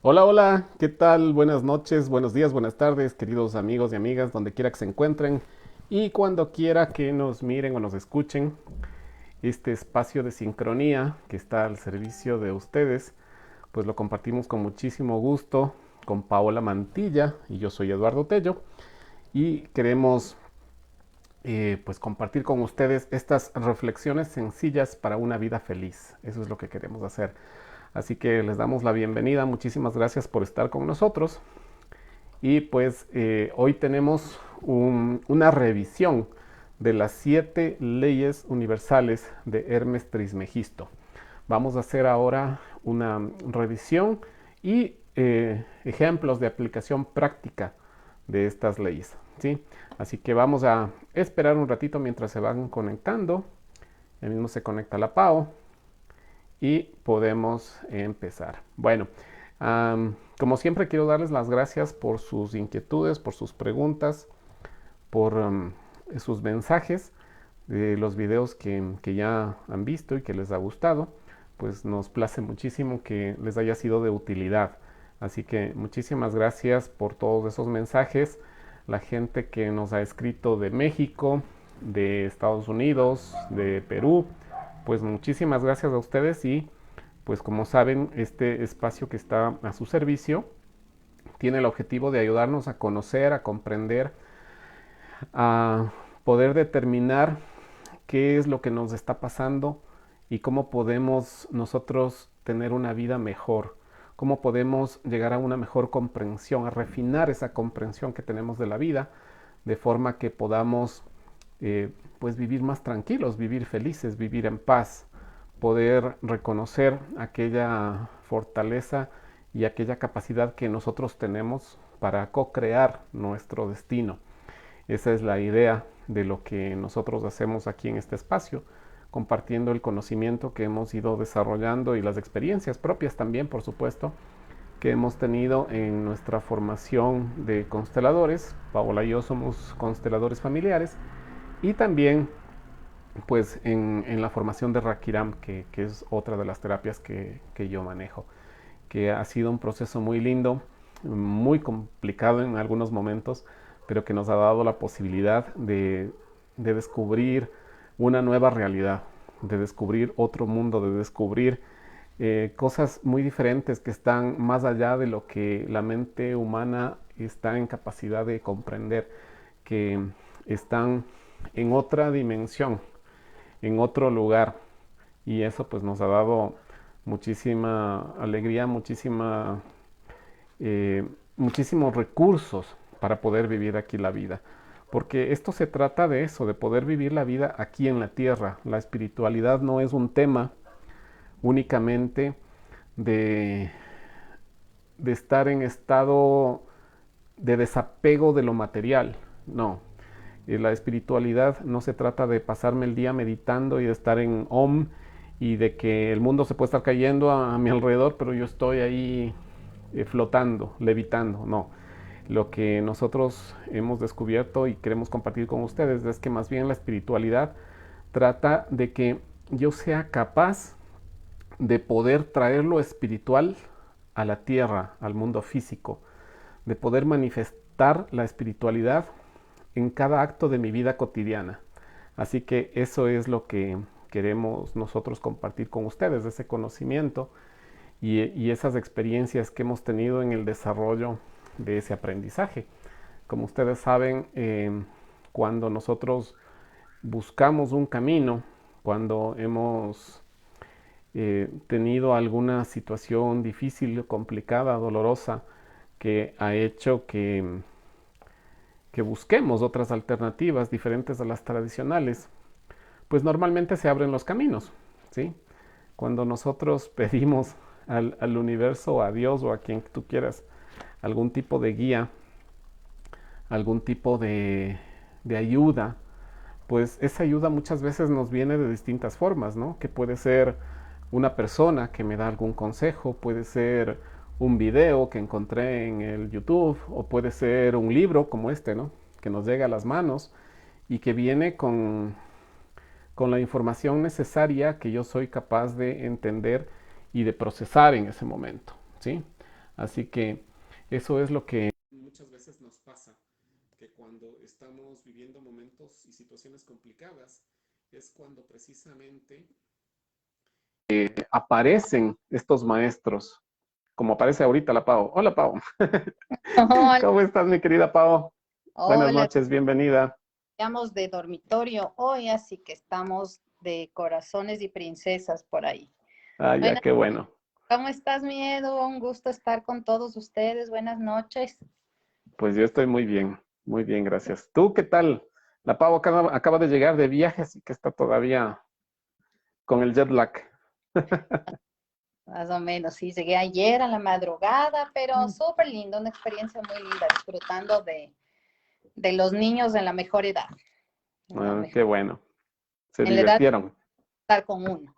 Hola, hola, ¿qué tal? Buenas noches, buenos días, buenas tardes, queridos amigos y amigas, donde quiera que se encuentren y cuando quiera que nos miren o nos escuchen. Este espacio de sincronía que está al servicio de ustedes, pues lo compartimos con muchísimo gusto con Paola Mantilla y yo soy Eduardo Tello y queremos pues compartir con ustedes estas reflexiones sencillas para una vida feliz. Eso es lo que queremos hacer. Así que les damos la bienvenida, muchísimas gracias por estar con nosotros. Y pues hoy tenemos una revisión de las 7 leyes universales de Hermes Trismegisto. Vamos a hacer ahora una revisión y ejemplos de aplicación práctica de estas leyes, ¿sí? Así que vamos a esperar un ratito mientras se van conectando. Ya mismo se conecta la PAO y podemos empezar. Bueno, como siempre quiero darles las gracias por sus inquietudes, por sus preguntas, por sus mensajes de los videos que ya han visto y que les ha gustado. Pues nos place muchísimo que les haya sido de utilidad. Así que muchísimas gracias por todos esos mensajes. La gente que nos ha escrito de México, de Estados Unidos, de Perú, pues muchísimas gracias a ustedes y pues como saben, este espacio que está a su servicio tiene el objetivo de ayudarnos a conocer, a comprender, a poder determinar qué es lo que nos está pasando y cómo podemos nosotros tener una vida mejor, cómo podemos llegar a una mejor comprensión, a refinar esa comprensión que tenemos de la vida, de forma que podamos pues vivir más tranquilos, vivir felices, vivir en paz, poder reconocer aquella fortaleza y aquella capacidad que nosotros tenemos para co-crear nuestro destino. Esa es la idea de lo que nosotros hacemos aquí en este espacio, compartiendo el conocimiento que hemos ido desarrollando y las experiencias propias también, por supuesto, que hemos tenido en nuestra formación de consteladores. Paola y yo somos consteladores familiares y también pues en la formación de Rakiram, que es otra de las terapias que yo manejo, que ha sido un proceso muy lindo, muy complicado en algunos momentos, pero que nos ha dado la posibilidad de descubrir una nueva realidad, de descubrir otro mundo, de descubrir cosas muy diferentes que están más allá de lo que la mente humana está en capacidad de comprender, que están en otra dimensión, en otro lugar. Y eso pues nos ha dado muchísima alegría, muchísimos recursos para poder vivir aquí la vida. Porque esto se trata de eso, de poder vivir la vida aquí en la tierra. La espiritualidad no es un tema únicamente de, de estar en estado de desapego de lo material. No, la espiritualidad no se trata de pasarme el día meditando y de estar en Om y de que el mundo se puede estar cayendo a mi alrededor, pero yo estoy ahí flotando, levitando. No, lo que nosotros hemos descubierto y queremos compartir con ustedes es que más bien la espiritualidad trata de que yo sea capaz de poder traer lo espiritual a la tierra, al mundo físico, de poder manifestar la espiritualidad en cada acto de mi vida cotidiana. Así que eso es lo que queremos nosotros compartir con ustedes, ese conocimiento y esas experiencias que hemos tenido en el desarrollo de ese aprendizaje. Como ustedes saben, cuando nosotros buscamos un camino, cuando hemos tenido alguna situación difícil, complicada, dolorosa, que ha hecho que busquemos otras alternativas diferentes a las tradicionales, pues normalmente se abren los caminos, ¿sí? Cuando nosotros pedimos al universo, a Dios o a quien tú quieras, algún tipo de guía, algún tipo de ayuda, pues esa ayuda muchas veces nos viene de distintas formas, ¿no? Que puede ser una persona que me da algún consejo, puede ser un video que encontré en el YouTube o puede ser un libro como este, ¿no? Que nos llega a las manos y que viene con la información necesaria que yo soy capaz de entender y de procesar en ese momento, ¿sí? Así que eso es lo que muchas veces nos pasa, que cuando estamos viviendo momentos y situaciones complicadas, es cuando precisamente aparecen estos maestros, como aparece ahorita la Pau. Hola, Pau. Hola, ¿Cómo estás, mi querida Pau? Buenas hola, noches, bienvenida. estamos de dormitorio hoy, así que estamos de corazones y princesas por ahí. Ah, ya, Bueno, qué bueno. ¿cómo estás, Miedo? Un gusto estar con todos ustedes. Buenas noches. Pues yo estoy muy bien, gracias. ¿Tú qué tal? La Pau acaba de llegar de viaje, así que está todavía con el jet lag. Más o menos, sí, llegué ayer a la madrugada, pero súper lindo, una experiencia muy linda, disfrutando de los niños en la mejor edad, Ah, qué bueno. Se en la edad de divirtieron. estar con uno.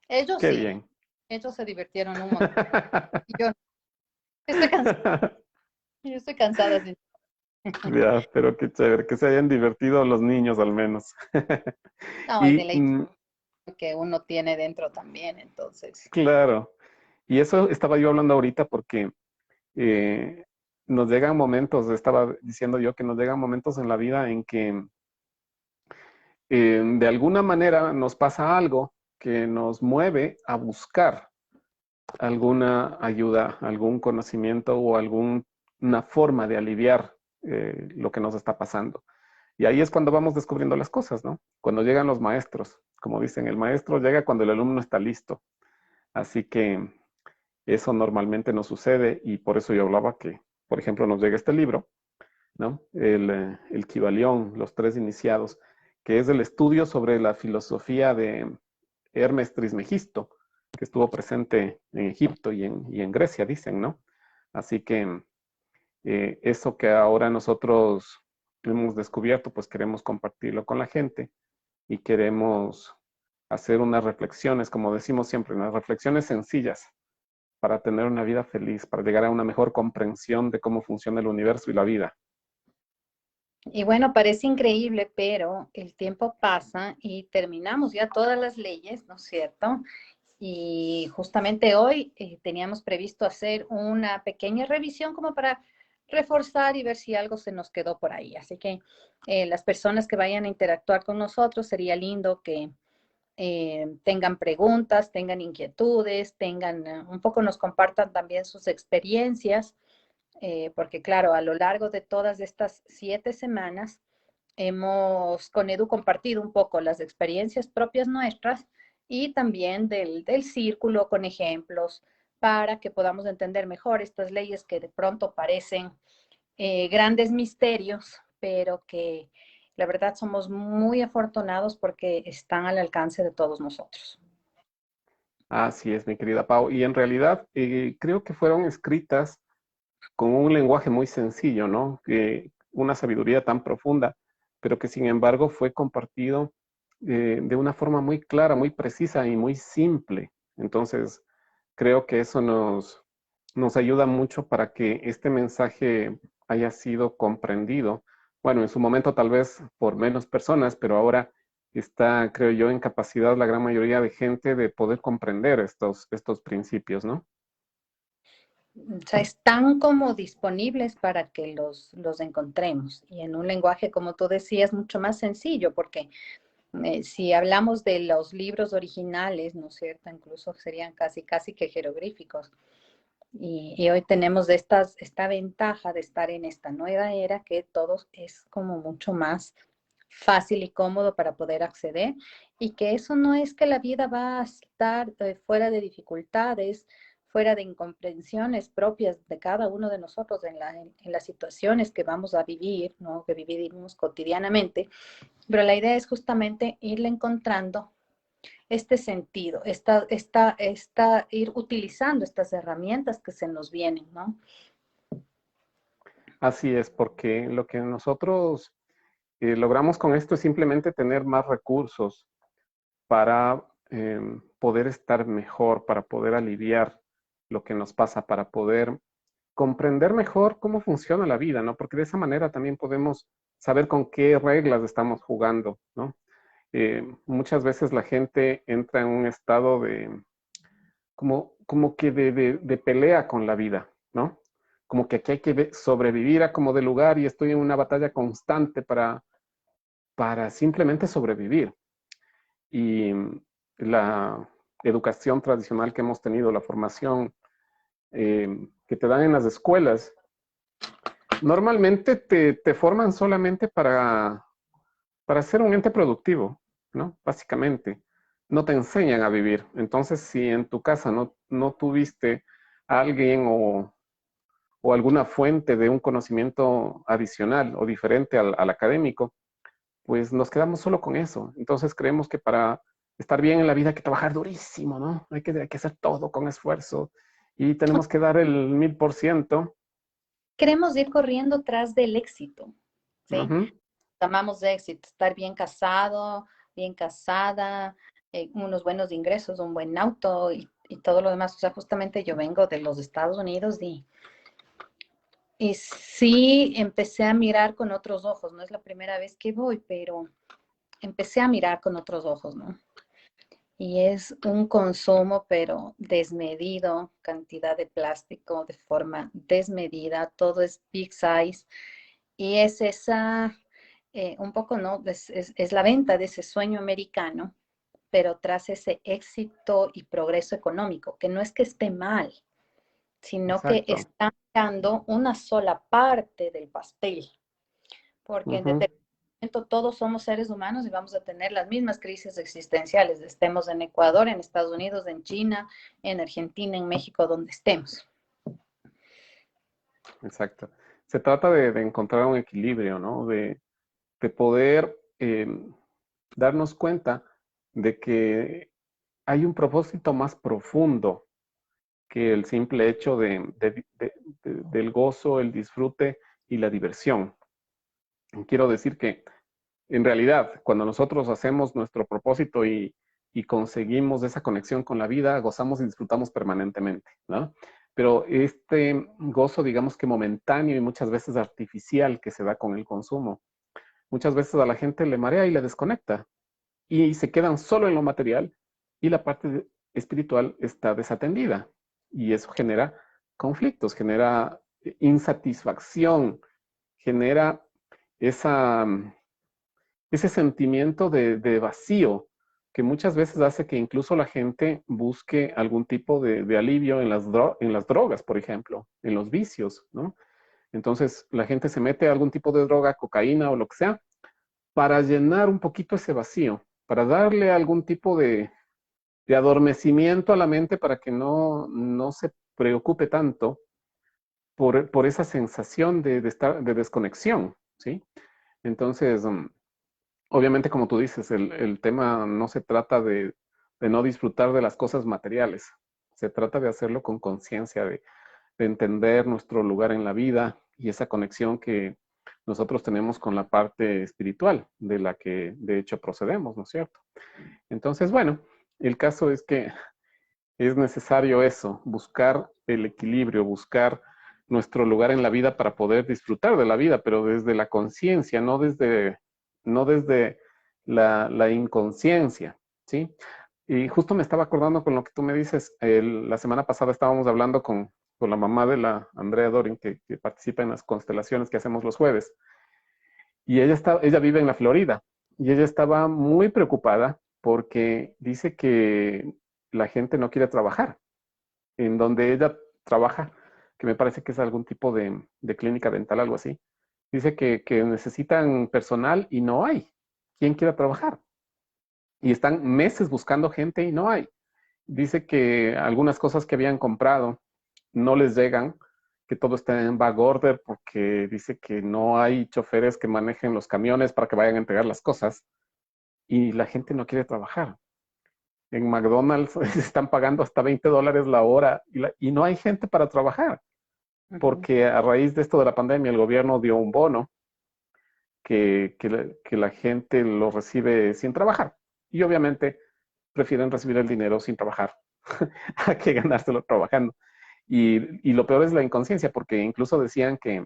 Ellos Qué sí, bien. ellos se divirtieron un montón. Y yo estoy cansada, yo estoy cansada. Sí. Ya, pero qué chévere, que se hayan divertido los niños al menos. No, y de Y la que uno tiene dentro también, entonces. claro, y eso estaba yo hablando ahorita porque eh, nos llegan momentos, estaba diciendo yo que nos llegan momentos en la vida en que de alguna manera nos pasa algo que nos mueve a buscar alguna ayuda, algún conocimiento o alguna forma de aliviar lo que nos está pasando. Y ahí es cuando vamos descubriendo las cosas, ¿no? Cuando llegan los maestros. Como dicen, el maestro llega cuando el alumno está listo. Así que eso normalmente no sucede y por eso yo hablaba que, por ejemplo, nos llega este libro, ¿no? El Kybalión, los tres iniciados, que es el estudio sobre la filosofía de Hermes Trismegisto, que estuvo presente en Egipto y en Grecia, dicen, ¿no? Así que eso que ahora nosotros hemos descubierto, pues queremos compartirlo con la gente y queremos hacer unas reflexiones, como decimos siempre, unas reflexiones sencillas para tener una vida feliz, para llegar a una mejor comprensión de cómo funciona el universo y la vida. Y bueno, parece increíble, pero el tiempo pasa y terminamos ya todas las leyes, ¿no es cierto? Y justamente hoy teníamos previsto hacer una pequeña revisión como para reforzar y ver si algo se nos quedó por ahí. Así que las personas que vayan a interactuar con nosotros, sería lindo que tengan preguntas, tengan inquietudes, tengan un poco nos compartan también sus experiencias, porque claro, a lo largo de todas estas 7 semanas hemos con Edu compartido un poco las experiencias propias nuestras y también del círculo con ejemplos para que podamos entender mejor estas leyes que de pronto parecen grandes misterios, pero que la verdad somos muy afortunados porque están al alcance de todos nosotros. Así es, mi querida Pau. Y en realidad creo que fueron escritas con un lenguaje muy sencillo, ¿no? Una sabiduría tan profunda, pero que sin embargo fue compartido de una forma muy clara, muy precisa y muy simple. Entonces, creo que eso nos ayuda mucho para que este mensaje haya sido comprendido. Bueno, en su momento tal vez por menos personas, pero ahora está, creo yo, en capacidad la gran mayoría de gente de poder comprender estos principios, ¿no? O sea, están como disponibles para que los encontremos y en un lenguaje, como tú decías, mucho más sencillo, porque si hablamos de los libros originales, ¿no es cierto? Incluso serían casi, casi que jeroglíficos. Y hoy tenemos esta ventaja de estar en esta nueva era que todo es como mucho más fácil y cómodo para poder acceder y que eso no es que la vida va a estar fuera de dificultades, fuera de incomprensiones propias de cada uno de nosotros en las situaciones que vamos a vivir, ¿no? Que vivimos cotidianamente, pero la idea es justamente irle encontrando este sentido, ir utilizando estas herramientas que se nos vienen, ¿no? Así es, porque lo que nosotros logramos con esto es simplemente tener más recursos para poder estar mejor, para poder aliviar lo que nos pasa, para poder comprender mejor cómo funciona la vida, ¿no? Porque de esa manera también podemos saber con qué reglas estamos jugando, ¿no? Muchas veces la gente entra en un estado de, como que de pelea con la vida. ¿no? Como que aquí hay que sobrevivir a como de lugar y estoy en una batalla constante para simplemente sobrevivir. Y la educación tradicional que hemos tenido, la formación que te dan en las escuelas, normalmente te forman solamente para ser un ente productivo, ¿no? Básicamente, no te enseñan a vivir. Entonces, si en tu casa no tuviste a alguien o alguna fuente de un conocimiento adicional o diferente al académico, pues nos quedamos solo con eso. Entonces creemos que para estar bien en la vida hay que trabajar durísimo, ¿no? Hay que hacer todo con esfuerzo y tenemos que dar el 1000%. Queremos ir corriendo tras del éxito, ¿sí? Ujú. Llamamos de éxito, estar bien casado, bien casada, unos buenos ingresos, un buen auto y todo lo demás. O sea, justamente yo vengo de los Estados Unidos y sí empecé a mirar con otros ojos. No es la primera vez que voy, pero empecé a mirar con otros ojos, ¿no? Y es un consumo, pero desmedido, cantidad de plástico de forma desmedida, todo es big size. Y es esa, un poco, ¿no? Es la venta de ese sueño americano, pero tras ese éxito y progreso económico, que no es que esté mal, sino que Exacto. está dando una sola parte del pastel, porque en Ujú. determinado momento todos somos seres humanos y vamos a tener las mismas crisis existenciales, estemos en Ecuador, en Estados Unidos, en China, en Argentina, en México, donde estemos. Exacto. Se trata de encontrar un equilibrio, ¿no? De poder darnos cuenta de que hay un propósito más profundo que el simple hecho del gozo, el disfrute y la diversión. Quiero decir que en realidad, cuando nosotros hacemos nuestro propósito y conseguimos esa conexión con la vida, gozamos y disfrutamos permanentemente, ¿no? Pero este gozo, digamos que momentáneo y muchas veces artificial que se da con el consumo, muchas veces a la gente le marea y le desconecta y se quedan solo en lo material y la parte espiritual está desatendida. Y eso genera conflictos, genera insatisfacción, genera esa, ese sentimiento de vacío que muchas veces hace que incluso la gente busque algún tipo de alivio en las drogas, por ejemplo, en los vicios, ¿no? Entonces la gente se mete a algún tipo de droga, cocaína o lo que sea, para llenar un poquito ese vacío, para darle algún tipo de adormecimiento a la mente para que no se preocupe tanto por esa sensación estar, de desconexión, ¿sí? Entonces, obviamente, como tú dices, el tema no se trata de no disfrutar de las cosas materiales, se trata de hacerlo con conciencia, de entender nuestro lugar en la vida y esa conexión que nosotros tenemos con la parte espiritual de la que de hecho procedemos, ¿no es cierto? Entonces, bueno, el caso es que es necesario eso, buscar el equilibrio, buscar nuestro lugar en la vida para poder disfrutar de la vida, pero desde la conciencia, no desde la inconsciencia, ¿sí? Y justo me estaba acordando con lo que tú me dices, la semana pasada estábamos hablando con la mamá de la Andrea Dorin, que participa en las constelaciones que hacemos los jueves, y ella vive en la Florida, y ella estaba muy preocupada porque dice que la gente no quiere trabajar en donde ella trabaja, que me parece que es algún tipo de clínica dental, algo así. Dice que necesitan personal y no hay quien quiera trabajar. Y están meses buscando gente y no hay. Dice que algunas cosas que habían comprado no les llegan, que todo está en back order porque dice que no hay choferes que manejen los camiones para que vayan a entregar las cosas y la gente no quiere trabajar. En McDonald's están pagando hasta $20 la hora y no hay gente para trabajar, Ujú. porque a raíz de esto de la pandemia el gobierno dio un bono que la gente lo recibe sin trabajar. Y obviamente prefieren recibir el dinero sin trabajar a que ganárselo trabajando. Y lo peor es la inconsciencia, porque incluso decían que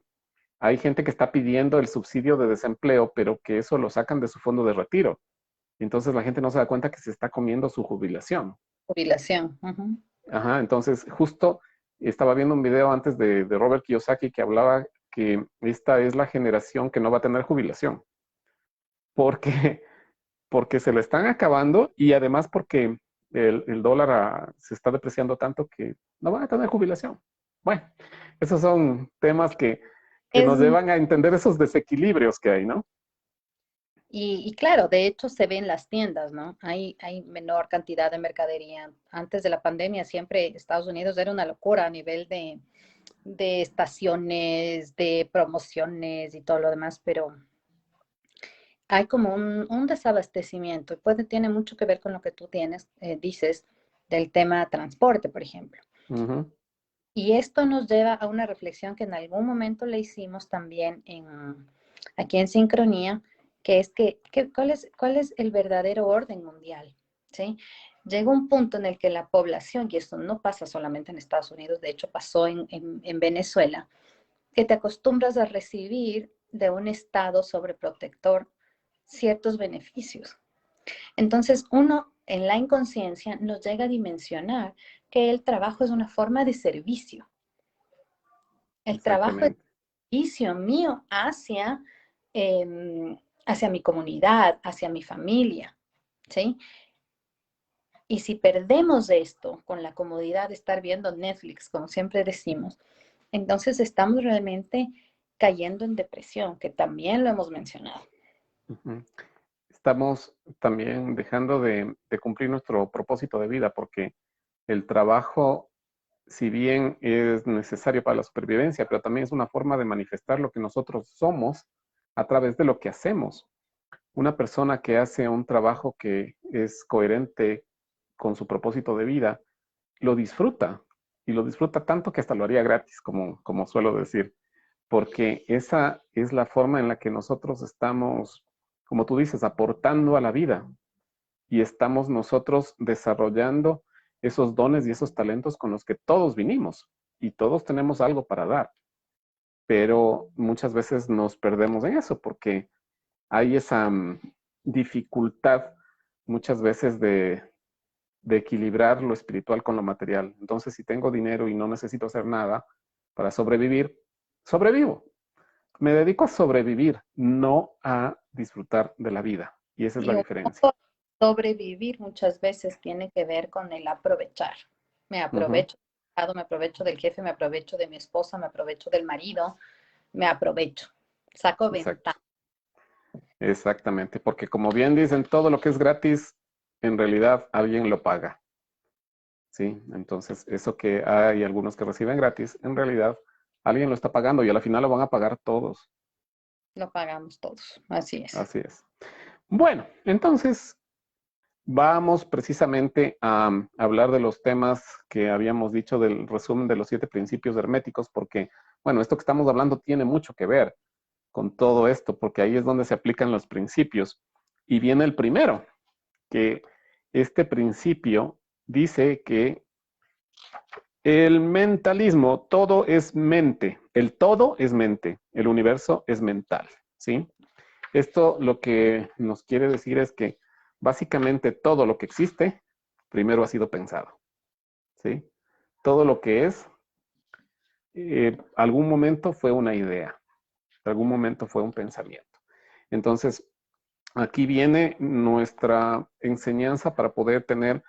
hay gente que está pidiendo el subsidio de desempleo, pero que eso lo sacan de su fondo de retiro. Entonces la gente no se da cuenta que se está comiendo su jubilación. Jubilación. Ujú. Ajá, entonces justo Estaba viendo un video antes de Robert Kiyosaki que hablaba que esta es la generación que no va a tener jubilación, porque, porque se lo están acabando y además porque el dólar se está depreciando tanto que no van a tener jubilación. Bueno, esos son temas que Es, nos llevan a entender esos desequilibrios que hay, ¿no? y claro, de hecho se ve en las tiendas, ¿no? Hay menor cantidad de mercadería. Antes de la pandemia siempre Estados Unidos era una locura a nivel de estaciones, de promociones y todo lo demás, pero hay como un desabastecimiento y tiene mucho que ver con lo que tú dices del tema transporte, por ejemplo. Ujú. Y esto nos lleva a una reflexión que en algún momento le hicimos también aquí en Sincronía, que es cuál es el verdadero orden mundial, ¿sí? Llega un punto en el que la población, y esto no pasa solamente en Estados Unidos, de hecho pasó en Venezuela, que te acostumbras a recibir de un Estado sobreprotector ciertos beneficios. Entonces, uno en la inconsciencia nos llega a dimensionar que el trabajo es una forma de servicio. El trabajo es Exactamente. servicio mío hacia mi comunidad, hacia mi familia, ¿sí? Y si perdemos esto con la comodidad de estar viendo Netflix, como siempre decimos, entonces estamos realmente cayendo en depresión, que también lo hemos mencionado. Ujú. Estamos también dejando de cumplir nuestro propósito de vida porque el trabajo, si bien es necesario para la supervivencia, pero también es una forma de manifestar lo que nosotros somos a través de lo que hacemos. Una persona que hace un trabajo que es coherente con su propósito de vida, lo disfruta y lo disfruta tanto que hasta lo haría gratis, como suelo decir, porque esa es la forma en la que nosotros estamos, como tú dices, aportando a la vida y estamos nosotros desarrollando esos dones y esos talentos con los que todos vinimos y todos tenemos algo para dar, pero muchas veces nos perdemos en eso porque hay esa dificultad muchas veces de equilibrar lo espiritual con lo material. Entonces, si tengo dinero y no necesito hacer nada para sobrevivir, sobrevivo. Me dedico a sobrevivir, no a disfrutar de la vida. Y esa es la Y un diferencia. poco sobrevivir muchas veces tiene que ver con el aprovechar. Me Ujú. aprovecho del Estado, me aprovecho del jefe, me aprovecho de mi esposa, me aprovecho del marido, me aprovecho, saco Exacto. ventaja. Exactamente. Porque como bien dicen, todo lo que es gratis, en realidad alguien lo paga. ¿Sí? Entonces, eso que hay algunos que reciben gratis, en realidad alguien lo está pagando y a la final lo van a pagar todos. Lo pagamos todos, así es. Así es. Bueno, entonces vamos precisamente a hablar de los temas que habíamos dicho del resumen de los 7 principios herméticos, porque, bueno, esto que estamos hablando tiene mucho que ver con todo esto, porque ahí es donde se aplican los principios. Y viene el primero, que este principio dice que el mentalismo, todo es mente, el todo es mente, el universo es mental, ¿sí? Esto lo que nos quiere decir es que básicamente todo lo que existe primero ha sido pensado, ¿sí? Todo lo que es, algún momento fue una idea, algún momento fue un pensamiento. Entonces, aquí viene nuestra enseñanza para poder tener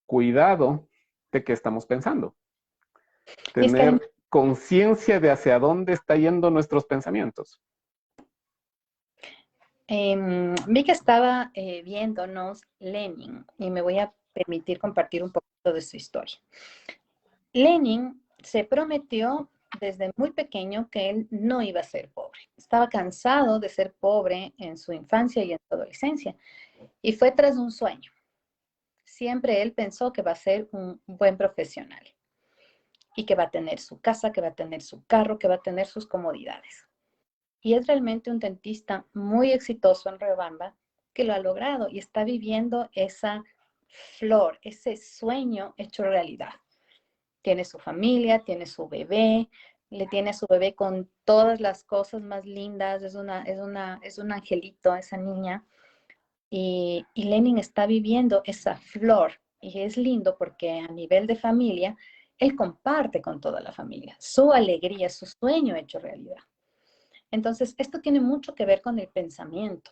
cuidado de qué estamos pensando, Y es que tener conciencia de hacia dónde está yendo nuestros pensamientos. vi que estaba viéndonos Lenin y me voy a permitir compartir un poquito de su historia. Lenin se prometió desde muy pequeño que él no iba a ser pobre. Estaba cansado de ser pobre en su infancia y en su adolescencia y fue tras un sueño. Siempre él pensó que va a ser un buen profesional y que va a tener su casa, que va a tener su carro, que va a tener sus comodidades. Y es realmente un dentista muy exitoso en Riobamba que lo ha logrado y está viviendo esa flor, ese sueño hecho realidad. Tiene su familia, tiene su bebé, le tiene a su bebé con todas las cosas más lindas, es un angelito esa niña. Y Lenin está viviendo esa flor. Y es lindo porque a nivel de familia, él comparte con toda la familia su alegría, su sueño hecho realidad. Entonces, esto tiene mucho que ver con el pensamiento,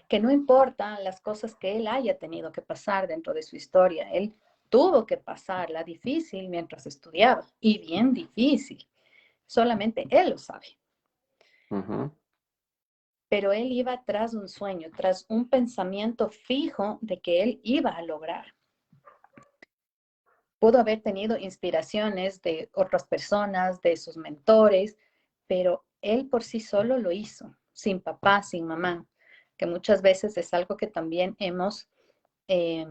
que no importa las cosas que él haya tenido que pasar dentro de su historia, él tuvo que pasarla difícil mientras estudiaba, y bien difícil, solamente él lo sabe. Ujú. Pero él iba tras un sueño, tras un pensamiento fijo de que él iba a lograr. Pudo haber tenido inspiraciones de otras personas, de sus mentores, pero él por sí solo lo hizo, sin papá, sin mamá, que muchas veces es algo que también hemos eh,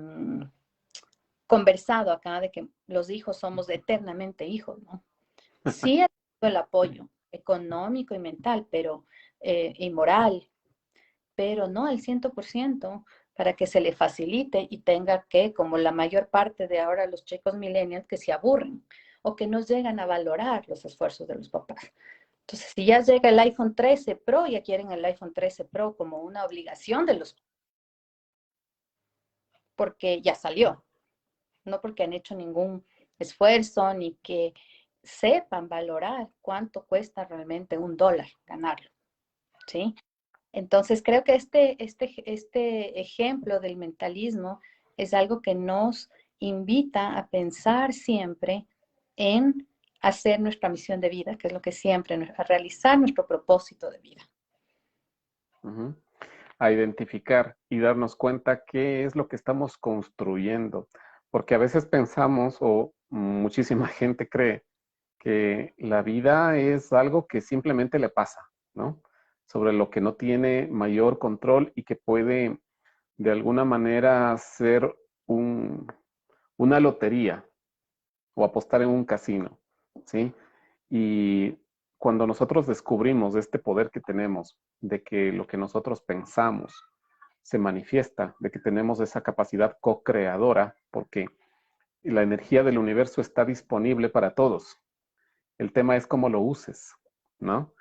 conversado acá, de que los hijos somos eternamente hijos, ¿no? Sí ha tenido el apoyo económico y mental, pero, y moral, pero no al 100% para que se le facilite y tenga que, como la mayor parte de ahora los chicos millennials, que se aburren o que no llegan a valorar los esfuerzos de los papás. Entonces, si ya llega el iPhone 13 Pro, ya quieren el iPhone 13 Pro como una obligación de los, porque ya salió, no porque han hecho ningún esfuerzo ni que sepan valorar cuánto cuesta realmente $1 ganarlo, ¿sí? Entonces, creo que este ejemplo del mentalismo es algo que nos invita a pensar siempre en hacer nuestra misión de vida, que es lo que siempre, a realizar nuestro propósito de vida. Ujú. A identificar y darnos cuenta qué es lo que estamos construyendo. Porque a veces pensamos, o muchísima gente cree, que la vida es algo que simplemente le pasa, ¿no? Sobre lo que no tiene mayor control y que puede de alguna manera ser un, una lotería o apostar en un casino, ¿sí? Y cuando nosotros descubrimos este poder que tenemos, de que lo que nosotros pensamos se manifiesta, de que tenemos esa capacidad co-creadora, porque la energía del universo está disponible para todos. El tema es cómo lo uses, ¿no?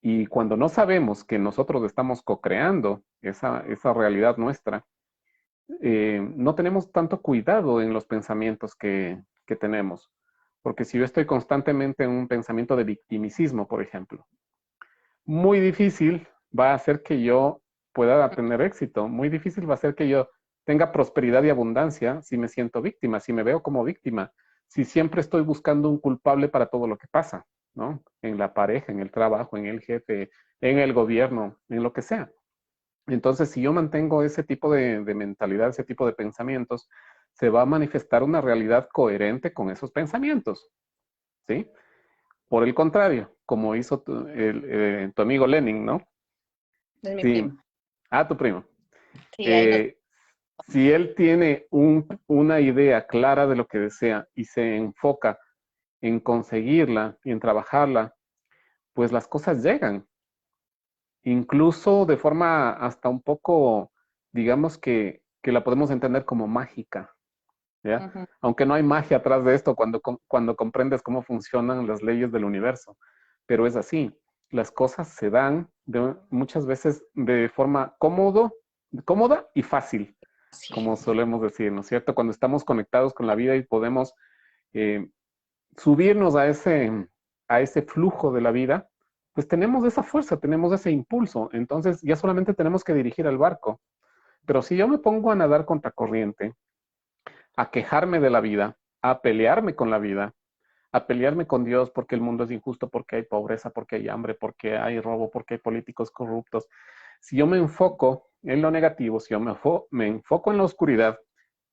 Y cuando no sabemos que nosotros estamos co-creando esa realidad nuestra, no tenemos tanto cuidado en los pensamientos que tenemos. Porque si yo estoy constantemente en un pensamiento de victimicismo, por ejemplo, muy difícil va a ser que yo pueda tener éxito, muy difícil va a ser que yo tenga prosperidad y abundancia si me siento víctima, si me veo como víctima, si siempre estoy buscando un culpable para todo lo que pasa, ¿no? En la pareja, en el trabajo, en el jefe, en el gobierno, en lo que sea. Entonces, si yo mantengo ese tipo de mentalidad, ese tipo de pensamientos, se va a manifestar una realidad coherente con esos pensamientos, ¿sí? Por el contrario, como hizo tu amigo Lenin, ¿no? Es mi Sí. primo. Ah, tu primo. Sí, ahí nos... Eh, si él tiene una idea clara de lo que desea y se enfoca en conseguirla y en trabajarla, pues las cosas llegan. Incluso de forma hasta un poco, digamos que la podemos entender como mágica, ¿ya? Uh -huh. Aunque no hay magia atrás de esto cuando comprendes cómo funcionan las leyes del universo. Pero es así. Las cosas se dan muchas veces de forma cómoda y fácil, Sí, como solemos decir, ¿no es cierto? Cuando estamos conectados con la vida y podemos eh, subirnos a ese flujo de la vida, pues tenemos esa fuerza, tenemos ese impulso. Entonces ya solamente tenemos que dirigir el barco. Pero si yo me pongo a nadar contra corriente, a quejarme de la vida, a pelearme con la vida, a pelearme con Dios porque el mundo es injusto, porque hay pobreza, porque hay hambre, porque hay robo, porque hay políticos corruptos. Si yo me enfoco en lo negativo, si yo me enfoco en la oscuridad,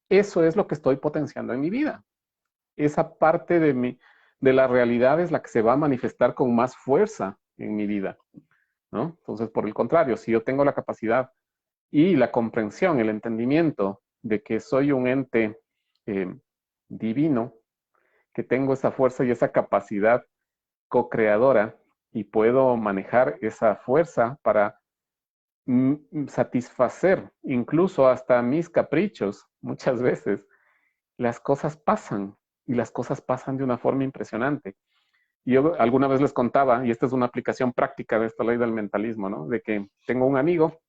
eso es lo que estoy potenciando en mi vida. Esa parte de la realidad es la que se va a manifestar con más fuerza en mi vida, ¿no? Entonces, por el contrario, si yo tengo la capacidad y la comprensión, el entendimiento de que soy un ente eh, divino, que tengo esa fuerza y esa capacidad co-creadora y puedo manejar esa fuerza para satisfacer incluso hasta mis caprichos muchas veces, las cosas pasan y las cosas pasan de una forma impresionante. Y yo alguna vez les contaba, y esta es una aplicación práctica de esta ley del mentalismo, ¿no? De que tengo un amigo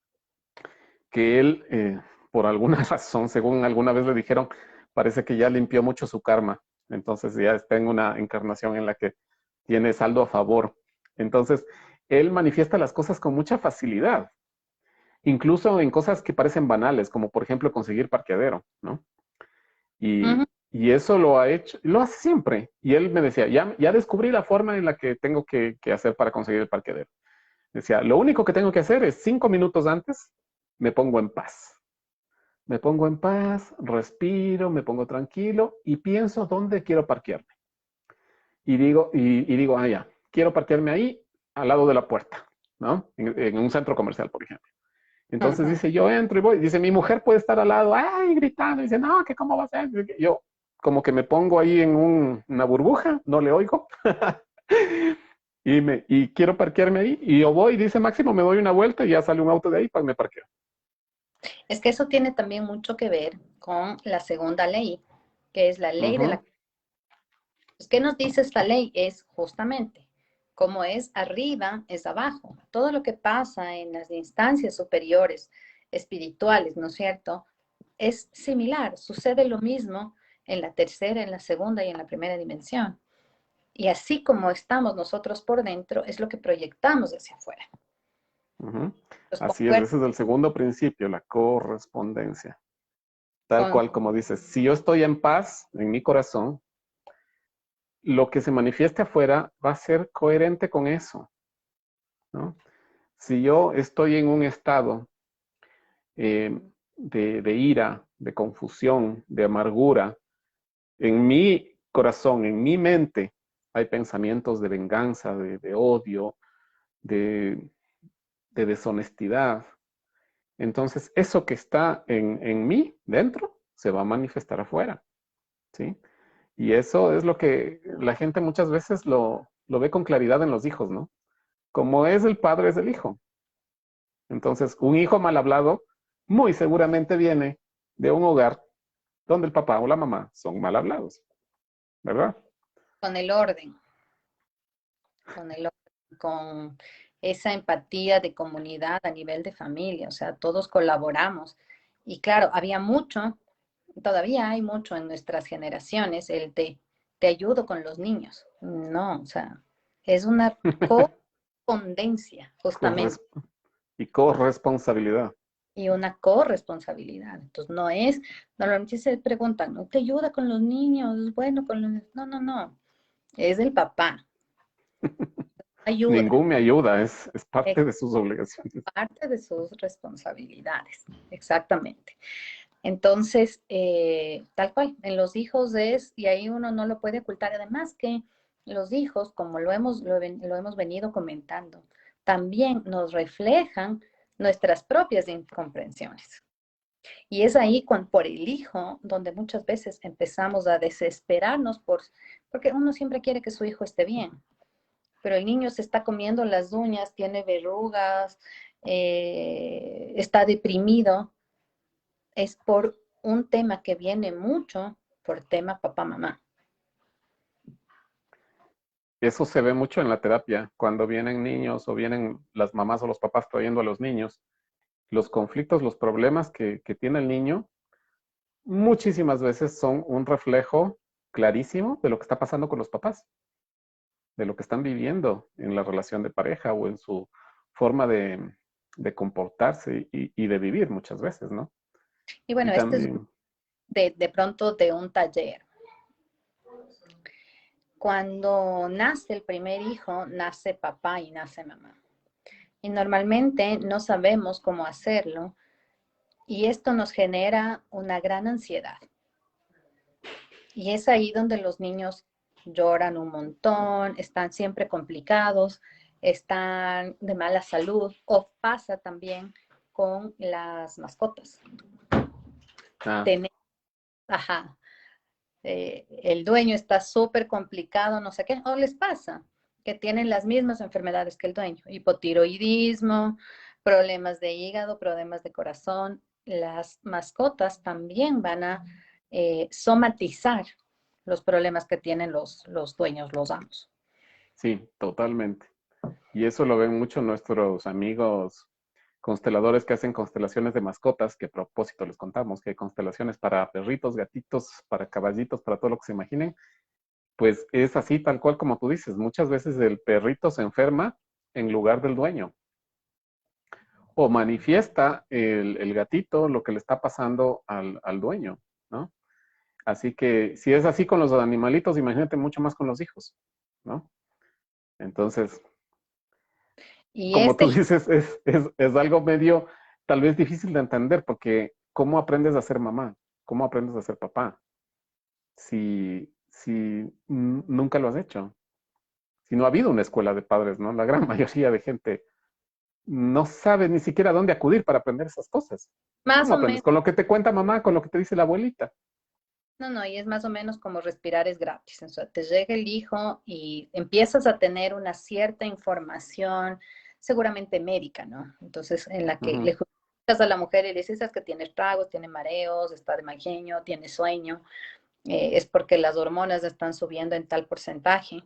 que él, por alguna razón, según alguna vez le dijeron, parece que ya limpió mucho su karma. Entonces ya está en una encarnación en la que tiene saldo a favor. Entonces, él manifiesta las cosas con mucha facilidad, incluso en cosas que parecen banales, como por ejemplo conseguir parqueadero, ¿no? Ujú. Y eso lo ha hecho, lo hace siempre. Y él me decía, ya descubrí la forma en la que tengo que hacer para conseguir el parqueadero. Decía, lo único que tengo que hacer es 5 minutos antes, me pongo en paz. Me pongo en paz, respiro, me pongo tranquilo y pienso dónde quiero parquearme. Y digo, ya, quiero parquearme ahí, al lado de la puerta, ¿no? En un centro comercial, por ejemplo. Entonces Ujú. dice, yo entro y voy. Dice, mi mujer puede estar al lado, ay, gritando. Dice, no, que cómo va a ser. Yo como que me pongo ahí en una burbuja, no le oigo. Y quiero parquearme ahí. Y yo voy, dice Máximo, me doy una vuelta y ya sale un auto de ahí, para me parqueo. Es que eso tiene también mucho que ver con la segunda ley, que es la ley de Ujú, la... Pues, ¿qué nos dice esta ley? Es justamente, como es arriba, es abajo. Todo lo que pasa en las instancias superiores espirituales, ¿no es cierto? Es similar, sucede lo mismo en la tercera, en la segunda y en la primera dimensión. Y así como estamos nosotros por dentro, es lo que proyectamos hacia afuera. ujú. Pues Así es, concuerdo ese es el segundo principio, la correspondencia. Tal con... cual como dices, si yo estoy en paz en mi corazón, lo que se manifieste afuera va a ser coherente con eso, ¿no? Si yo estoy en un estado eh, de ira, de confusión, de amargura, en mi corazón, en mi mente, hay pensamientos de venganza, de odio, de, de deshonestidad. Entonces, eso que está en mí, dentro, se va a manifestar afuera, ¿sí? Y eso es lo que la gente muchas veces lo ve con claridad en los hijos, ¿no? Como es el padre, es el hijo. Entonces, un hijo mal hablado muy seguramente viene de un hogar donde el papá o la mamá son mal hablados, ¿verdad? con el orden, con el orden, con esa empatía de comunidad a nivel de familia, o sea, todos colaboramos. Y claro, había mucho, todavía hay mucho en nuestras generaciones, el de te ayudo con los niños. No, o sea, es una correspondencia, justamente, Corres y corresponsabilidad. y una corresponsabilidad. Entonces, no es, normalmente se preguntan, ¿no te ayuda con los niños? Bueno, con los... No, no, no, es el papá, ayuda. Ningún me ayuda, es parte de sus obligaciones. Parte de sus responsabilidades, exactamente. Entonces, tal cual, en los hijos es, y ahí uno no lo puede ocultar, además que los hijos, como lo hemos venido comentando, también nos reflejan nuestras propias incomprensiones. Y es ahí por el hijo donde muchas veces empezamos a desesperarnos porque uno siempre quiere que su hijo esté bien, pero el niño se está comiendo las uñas, tiene verrugas, está deprimido, es por un tema que viene mucho por tema papá-mamá. Eso se ve mucho en la terapia, cuando vienen niños o vienen las mamás o los papás trayendo a los niños. Los conflictos, los problemas que tiene el niño, muchísimas veces son un reflejo clarísimo de lo que está pasando con los papás, de lo que están viviendo en la relación de pareja o en su forma de comportarse y de vivir muchas veces, ¿no? Y Y bueno, este es también, de pronto de un taller. Cuando nace el primer hijo, nace papá y nace mamá. Y normalmente no sabemos cómo hacerlo y esto nos genera una gran ansiedad. Y es ahí donde los niños lloran un montón, están siempre complicados, están de mala salud o pasa también con las mascotas. ah, Tener, ajá, el dueño está súper complicado, no sé qué, o les pasa que tienen las mismas enfermedades que el dueño, hipotiroidismo, problemas de hígado, problemas de corazón. Las mascotas también van a somatizar los problemas que tienen los dueños, los amos. sí, totalmente. Y eso lo ven mucho nuestros amigos consteladores que hacen constelaciones de mascotas, que a propósito les contamos que hay constelaciones para perritos, gatitos, para caballitos, para todo lo que se imaginen, pues es así tal cual como tú dices. Muchas veces el perrito se enferma en lugar del dueño o manifiesta el gatito lo que le está pasando al dueño, ¿no? Así que si es así con los animalitos, imagínate mucho más con los hijos, ¿no? Entonces, Y como tú este, dices, es algo medio tal vez difícil de entender porque ¿cómo aprendes a ser mamá? ¿Cómo aprendes a ser papá? Si nunca lo has hecho, si no ha habido una escuela de padres, ¿no? La gran mayoría de gente no sabe ni siquiera dónde acudir para aprender esas cosas. más ¿Cómo o aprendes? menos, Con lo que te cuenta mamá, con lo que te dice la abuelita. no, no, y es más o menos como respirar es gratis. O sea, te llega el hijo y empiezas a tener una cierta información, seguramente médica, ¿no? Entonces, en la que Ujú. le justificas a la mujer y le dices, es que tiene tragos, tiene mareos, está de mal genio, tiene sueño, es porque las hormonas están subiendo en tal porcentaje.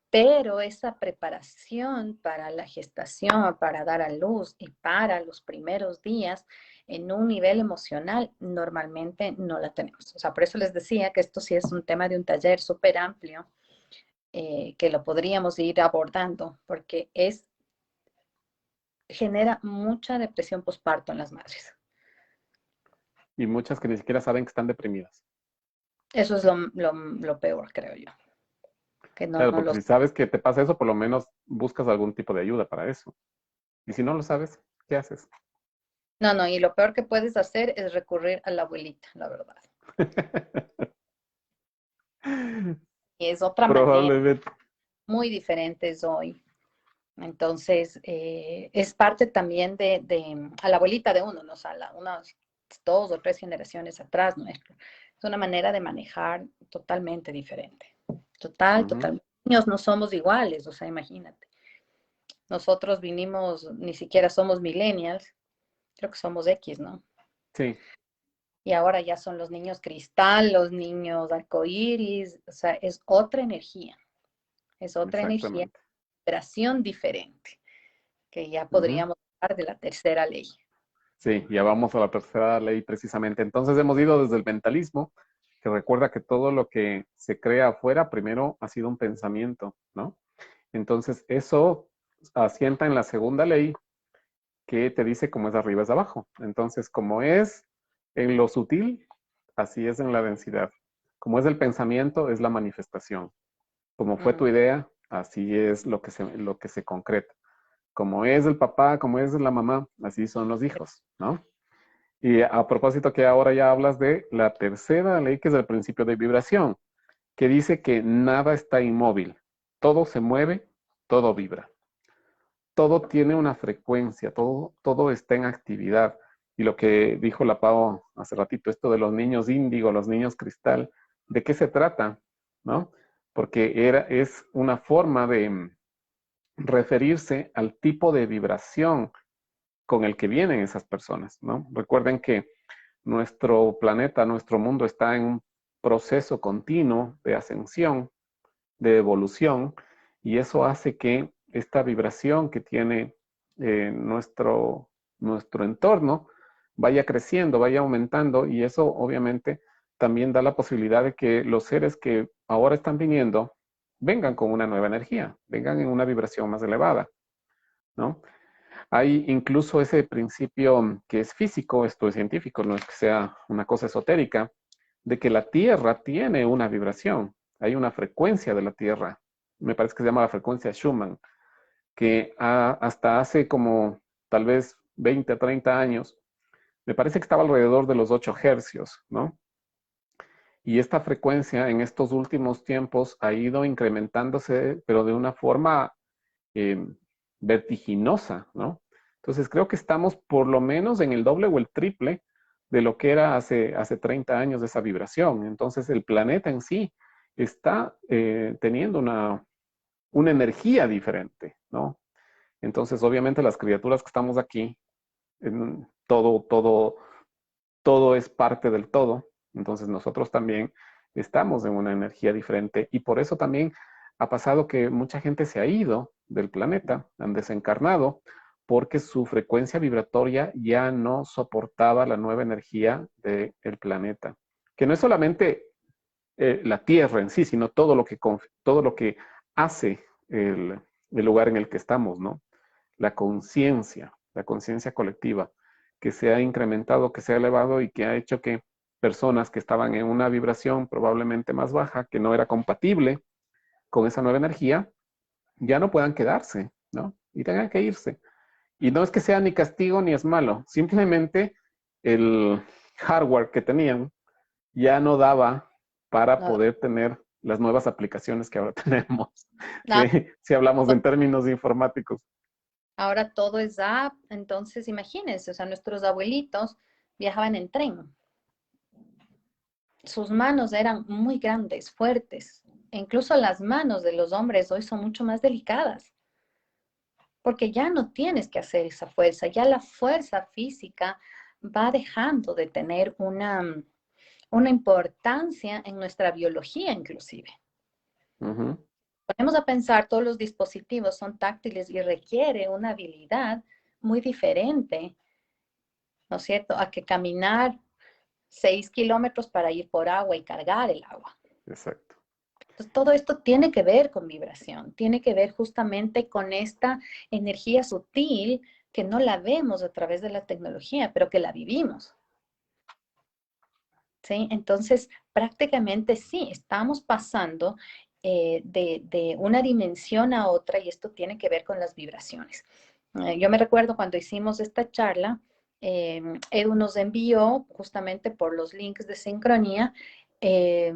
Pero esa preparación para la gestación, para dar a luz y para los primeros días en un nivel emocional, normalmente no la tenemos. O sea, por eso les decía que esto sí es un tema de un taller súper amplio, que lo podríamos ir abordando, porque genera mucha depresión postparto en las madres. Y muchas que ni siquiera saben que están deprimidas. Eso es lo peor, creo yo, que no, Claro, no porque los... si sabes que te pasa eso, por lo menos buscas algún tipo de ayuda para eso. Y si no lo sabes, ¿qué haces? No, no, y lo peor que puedes hacer es recurrir a la abuelita, la verdad. Y es otra manera Probablemente. muy diferente es hoy. Entonces, es parte también a la abuelita de uno, ¿no? O sea, unas 2 o 3 generaciones atrás nuestro. Es una manera de manejar totalmente diferente. Ujú. Totalmente. Niños no somos iguales, o sea, imagínate. Nosotros vinimos, ni siquiera somos millennials, creo que somos X, ¿no? Sí, Y ahora ya son los niños cristal, los niños arcoíris, o sea, es otra energía, exactamente. vibración diferente, que ya Ujú. podríamos hablar de la tercera ley. Sí, ya vamos a la tercera ley precisamente. Entonces hemos ido desde el mentalismo, que recuerda que todo lo que se crea afuera primero ha sido un pensamiento, ¿no? Entonces eso asienta en la segunda ley que te dice cómo es arriba es abajo. Entonces, como es en lo sutil, así es en la densidad. Como es el pensamiento, es la manifestación. Como fue tu Mm. idea, así es lo que se concreta. Como es el papá, como es la mamá, así son los hijos, ¿no? Y a propósito que ahora ya hablas de la tercera ley, que es el principio de vibración, que dice que nada está inmóvil, todo se mueve, todo vibra, todo tiene una frecuencia, todo está en actividad. Y lo que dijo la Pau hace ratito, esto de los niños índigo, los niños cristal, ¿de qué se trata? ¿No? Porque es una forma de referirse al tipo de vibración con el que vienen esas personas, ¿no? Recuerden que nuestro planeta, nuestro mundo está en un proceso continuo de ascensión, de evolución, y eso hace que esta vibración que tiene nuestro entorno vaya creciendo, vaya aumentando, y eso obviamente también da la posibilidad de que los seres que ahora están viniendo vengan con una nueva energía, vengan en una vibración más elevada, ¿no? Hay incluso ese principio que es físico, esto es científico, no es que sea una cosa esotérica, de que la Tierra tiene una vibración, hay una frecuencia de la Tierra, me parece que se llama la frecuencia Schumann, que hasta hace como tal vez 20, 30 años, me parece que estaba alrededor de los 8 hercios, ¿no? Y esta frecuencia en estos últimos tiempos ha ido incrementándose, pero de una forma eh, vertiginosa, ¿no? Entonces creo que estamos por lo menos en el doble o el triple de lo que era hace 30 años de esa vibración. Entonces el planeta en sí está teniendo una energía diferente, ¿no? Entonces obviamente las criaturas que estamos aquí, todo es parte del todo. Entonces nosotros también estamos en una energía diferente y por eso también ha pasado que mucha gente se ha ido del planeta, han desencarnado, porque su frecuencia vibratoria ya no soportaba la nueva energía del planeta. Que no es solamente la Tierra en sí, sino todo lo que hace el lugar en el que estamos, ¿no? La conciencia colectiva, que se ha incrementado, que se ha elevado y que ha hecho que personas que estaban en una vibración probablemente más baja, que no era compatible con esa nueva energía, ya no puedan quedarse, ¿no? Y tengan que irse. Y no es que sea ni castigo ni es malo, simplemente el hardware que tenían ya no daba para No, poder tener las nuevas aplicaciones que ahora tenemos, no, si hablamos en términos informáticos. ahora todo es app, entonces imagínense, o sea, nuestros abuelitos viajaban en tren. Sus manos eran muy grandes, fuertes. E incluso las manos de los hombres hoy son mucho más delicadas, porque ya no tienes que hacer esa fuerza, ya la fuerza física va dejando de tener una importancia en nuestra biología inclusive. Ujú. Ponemos a pensar, todos los dispositivos son táctiles y requiere una habilidad muy diferente, ¿no es cierto?, a que caminar 6 kilómetros para ir por agua y cargar el agua. Exacto. Entonces, todo esto tiene que ver con vibración, tiene que ver justamente con esta energía sutil que no la vemos a través de la tecnología, pero que la vivimos. ¿Sí? Entonces, prácticamente sí, estamos pasando de una dimensión a otra y esto tiene que ver con las vibraciones. Yo me recuerdo cuando hicimos esta charla, Edu nos envió justamente por los links de sincronía eh,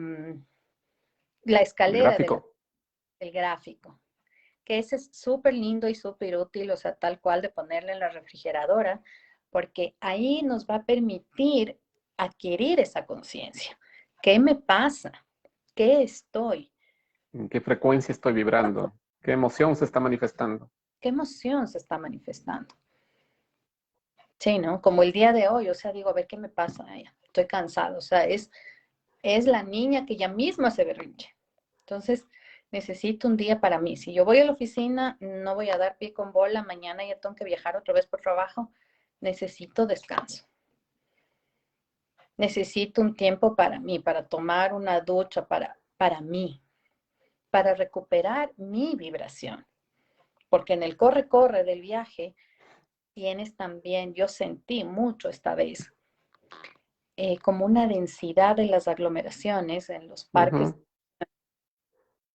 la El escalera gráfico. del gráfico, que ese es súper lindo y súper útil, o sea, tal cual de ponerle en la refrigeradora, porque ahí nos va a permitir adquirir esa conciencia. ¿Qué me pasa? ¿Qué estoy? ¿En qué frecuencia estoy vibrando? ¿Qué emoción se está manifestando? ¿Qué emoción se está manifestando? Sí, ¿no? Como el día de hoy, o sea, digo, a ver qué me pasa. Ay, estoy cansado, o sea, es la niña que ya misma se berrinche. Entonces, necesito un día para mí. Si yo voy a la oficina, no voy a dar pie con bola, mañana ya tengo que viajar otra vez por trabajo, necesito descanso. Necesito un tiempo para mí, para tomar una ducha, para mí, para recuperar mi vibración. Porque en el corre-corre del viaje tienes también, yo sentí mucho esta vez, como una densidad de las aglomeraciones en los parques. Ujú.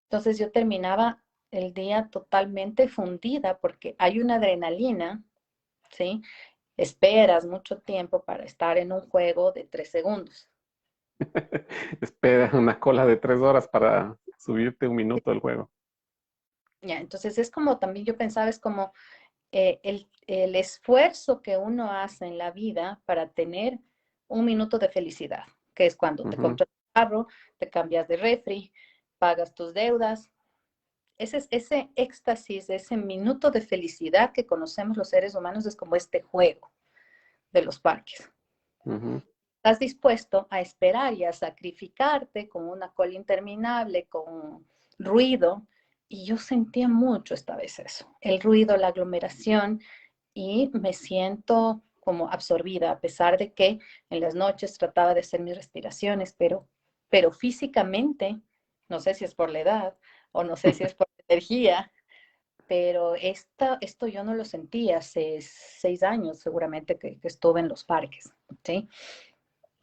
Entonces yo terminaba el día totalmente fundida porque hay una adrenalina, ¿sí? Esperas mucho tiempo para estar en un juego de 3 segundos. Espera una cola de 3 horas para subirte un minuto del juego. Ya, entonces es como también yo pensaba, es como el esfuerzo que uno hace en la vida para tener un minuto de felicidad, que es cuando te Ujú. compras un carro, te cambias de refri, pagas tus deudas. Ese éxtasis, ese minuto de felicidad que conocemos los seres humanos es como este juego de los parques. Ujú. Estás dispuesto a esperar y a sacrificarte con una cola interminable, con ruido. Y yo sentía mucho esta vez eso, el ruido, la aglomeración, y me siento como absorbida, a pesar de que en las noches trataba de hacer mis respiraciones, pero físicamente, no sé si es por la edad o no sé si es por la energía, pero esto yo no lo sentí hace 6 años seguramente que estuve en los parques, ¿sí?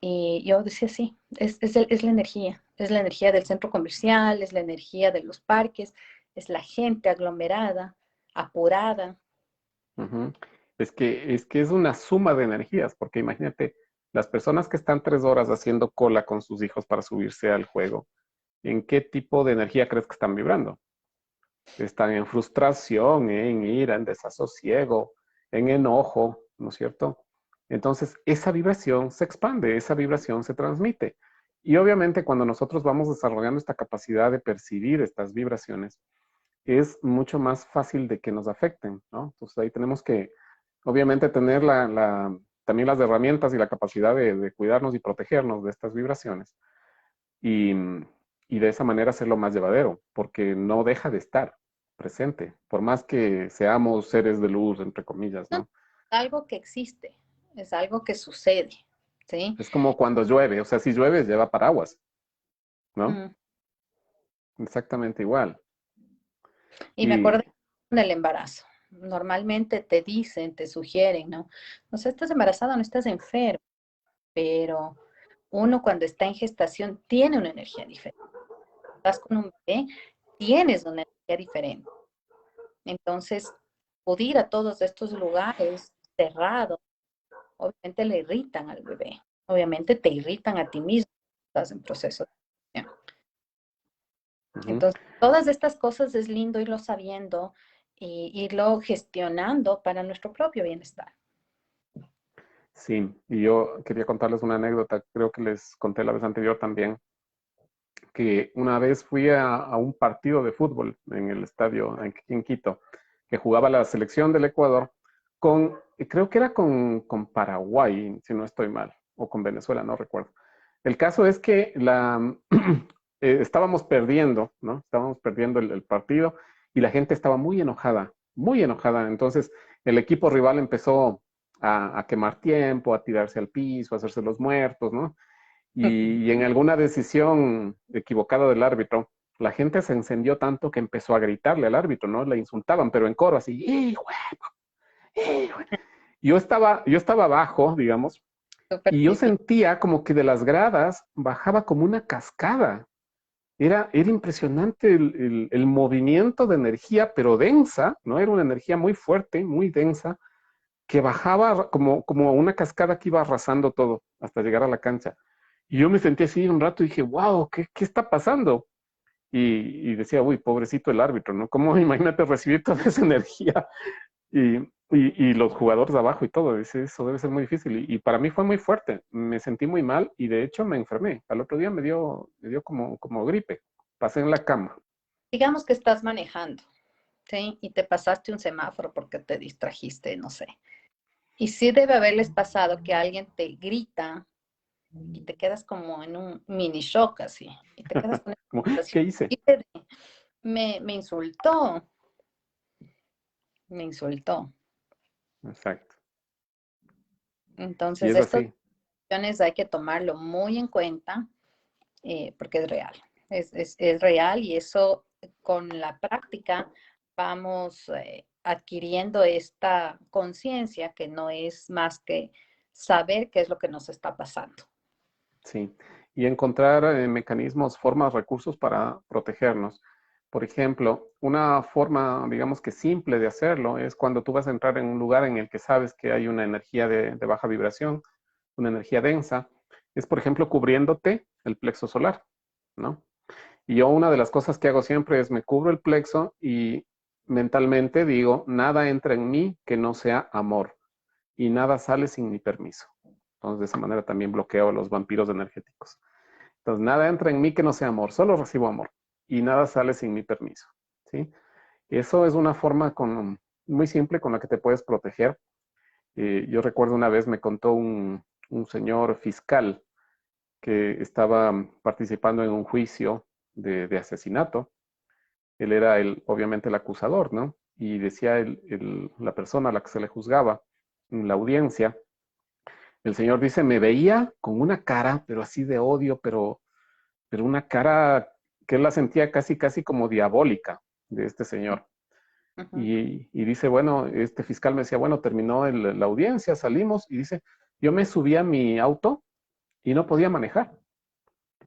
Y yo decía, sí, es la energía del centro comercial, es la energía de los parques, es la gente aglomerada, apurada. Ujú. Es que es una suma de energías, porque imagínate, las personas que están 3 horas haciendo cola con sus hijos para subirse al juego, ¿en qué tipo de energía crees que están vibrando? Están en frustración, en ira, en desasosiego, en enojo, ¿no es cierto? Entonces, esa vibración se expande, esa vibración se transmite. Y obviamente cuando nosotros vamos desarrollando esta capacidad de percibir estas vibraciones, es mucho más fácil de que nos afecten, ¿no? Entonces ahí tenemos que, obviamente, tener también las herramientas y la capacidad de cuidarnos y protegernos de estas vibraciones y, y de esa manera hacerlo más llevadero, porque no deja de estar. presente, por más que seamos seres de luz, entre comillas, No, ¿no? algo que existe, es algo que sucede, ¿sí? Es como cuando llueve, o sea, si llueve lleva paraguas, ¿no? Mm. Exactamente igual. Y me Y acuerdo del embarazo. Normalmente te dicen, te sugieren, ¿no? No sé, estás embarazada, no estás enferma, pero uno cuando está en gestación tiene una energía diferente. Estás con un bebé, tienes una energía diferente. Entonces, acudir a todos estos lugares cerrados, obviamente le irritan al bebé. Obviamente te irritan a ti mismo. Estás en proceso de gestación. ujú, Entonces, todas estas cosas es lindo irlo sabiendo y irlo gestionando para nuestro propio bienestar. sí, y yo quería contarles una anécdota, creo que les conté la vez anterior también, que una vez fui a un partido de fútbol en el estadio en Quito, que jugaba la selección del Ecuador con, creo que era con Paraguay, si no estoy mal, o con Venezuela, no recuerdo. El caso es que estábamos perdiendo, ¿no? Estábamos perdiendo el partido y la gente estaba muy enojada, muy enojada. Entonces el equipo rival empezó a quemar tiempo, a tirarse al piso, a hacerse los muertos, ¿no? Y en alguna decisión equivocada del árbitro, la gente se encendió tanto que empezó a gritarle al árbitro, ¿no? Le insultaban, pero en coro, así, ¡hijo! ¡Hijo! Yo estaba abajo, digamos, Súper y yo típico. sentía como que de las gradas bajaba como una cascada. Era impresionante el movimiento de energía, pero densa, ¿no? Era una energía muy fuerte, muy densa, que bajaba como una cascada que iba arrasando todo hasta llegar a la cancha. Y yo me sentí así un rato y dije, wow, ¿qué está pasando? Y decía, uy, pobrecito el árbitro, ¿no? ¿Cómo imagínate recibir toda esa energía y los jugadores de abajo y todo? Dice, eso debe ser muy difícil. Y para mí fue muy fuerte. Me sentí muy mal y de hecho me enfermé. Al otro día me dio como gripe. Pasé en la cama. Digamos que estás manejando, ¿sí? Y te pasaste un semáforo porque te distrajiste, no sé. Y sí debe haberles pasado que alguien te grita y te quedas como en un mini shock así. Y te quedas con esa Como, sensación. ¿qué hice? Me insultó, me insultó. Exacto. Y Entonces, es estas así. situaciones hay que tomarlo muy en cuenta porque es real. Es real y eso con la práctica vamos adquiriendo esta conciencia que no es más que saber qué es lo que nos está pasando. Sí, y encontrar mecanismos, formas, recursos para protegernos. Por ejemplo, una forma, digamos que simple de hacerlo es cuando tú vas a entrar en un lugar en el que sabes que hay una energía de baja vibración, una energía densa, es por ejemplo cubriéndote el plexo solar, ¿no? Y yo una de las cosas que hago siempre es me cubro el plexo y mentalmente digo, nada entra en mí que no sea amor y nada sale sin mi permiso. Entonces de esa manera también bloqueo a los vampiros energéticos. Entonces, nada entra en mí que no sea amor, solo recibo amor y nada sale sin mi permiso, ¿sí? Eso es una forma muy simple con la que te puedes proteger. Yo recuerdo una vez me contó un señor fiscal que estaba participando en un juicio de asesinato. Él era obviamente el acusador, ¿no? Y decía la persona a la que se le juzgaba en la audiencia, el señor dice, me veía con una cara, pero así de odio, pero una cara que él la sentía casi, casi como diabólica de este señor. Ujú. Y dice, bueno, este fiscal me decía, bueno, terminó la audiencia, salimos, y dice, yo me subí a mi auto y no podía manejar.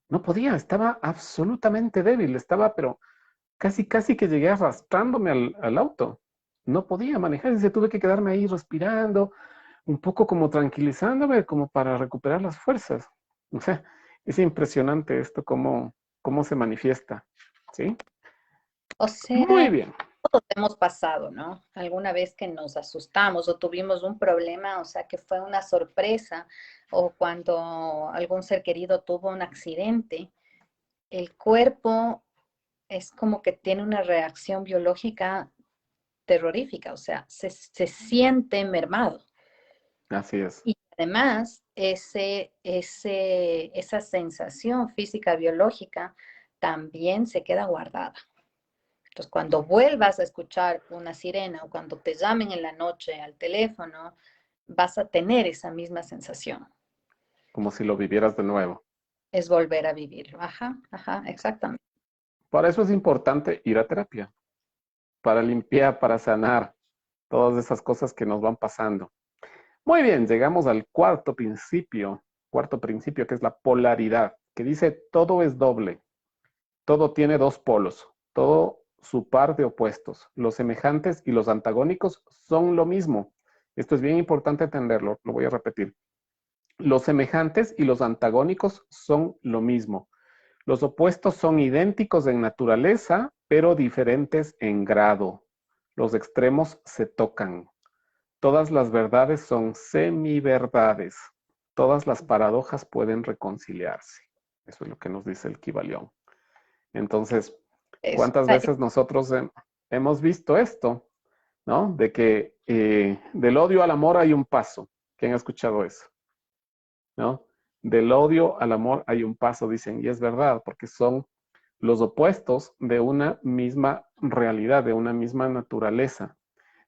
No podía, estaba absolutamente débil, estaba, pero casi, casi que llegué arrastrándome al auto. No podía manejar, dice, tuve que quedarme ahí respirando, un poco como tranquilizándome, como para recuperar las fuerzas. O sea, es impresionante esto, cómo se manifiesta. ¿Sí? O Muy sea, bien. todos hemos pasado, ¿no? Alguna vez que nos asustamos o tuvimos un problema, o sea, que fue una sorpresa, o cuando algún ser querido tuvo un accidente, el cuerpo es como que tiene una reacción biológica terrorífica, o sea, se siente mermado. Así es. Y además, esa sensación física biológica también se queda guardada. Entonces, cuando vuelvas a escuchar una sirena o cuando te llamen en la noche al teléfono, vas a tener esa misma sensación. Como si lo vivieras de nuevo. Es volver a vivir. Ajá, ajá, exactamente. Por eso es importante ir a terapia, para limpiar, para sanar todas esas cosas que nos van pasando. Muy bien, llegamos al cuarto principio que es la polaridad, que dice todo es doble, todo tiene dos polos, todo su par de opuestos. Los semejantes y los antagónicos son lo mismo. Esto es bien importante entenderlo, lo voy a repetir. Los semejantes y los antagónicos son lo mismo. Los opuestos son idénticos en naturaleza, pero diferentes en grado. Los extremos se tocan. Todas las verdades son semiverdades. Todas las paradojas pueden reconciliarse. Eso es lo que nos dice el Kybalión. Entonces, Eso. ¿cuántas veces nosotros hemos visto esto? ¿No? De que del odio al amor hay un paso. ¿Quién ha escuchado eso? ¿No? Del odio al amor hay un paso, dicen, y es verdad, porque son los opuestos de una misma realidad, de una misma naturaleza.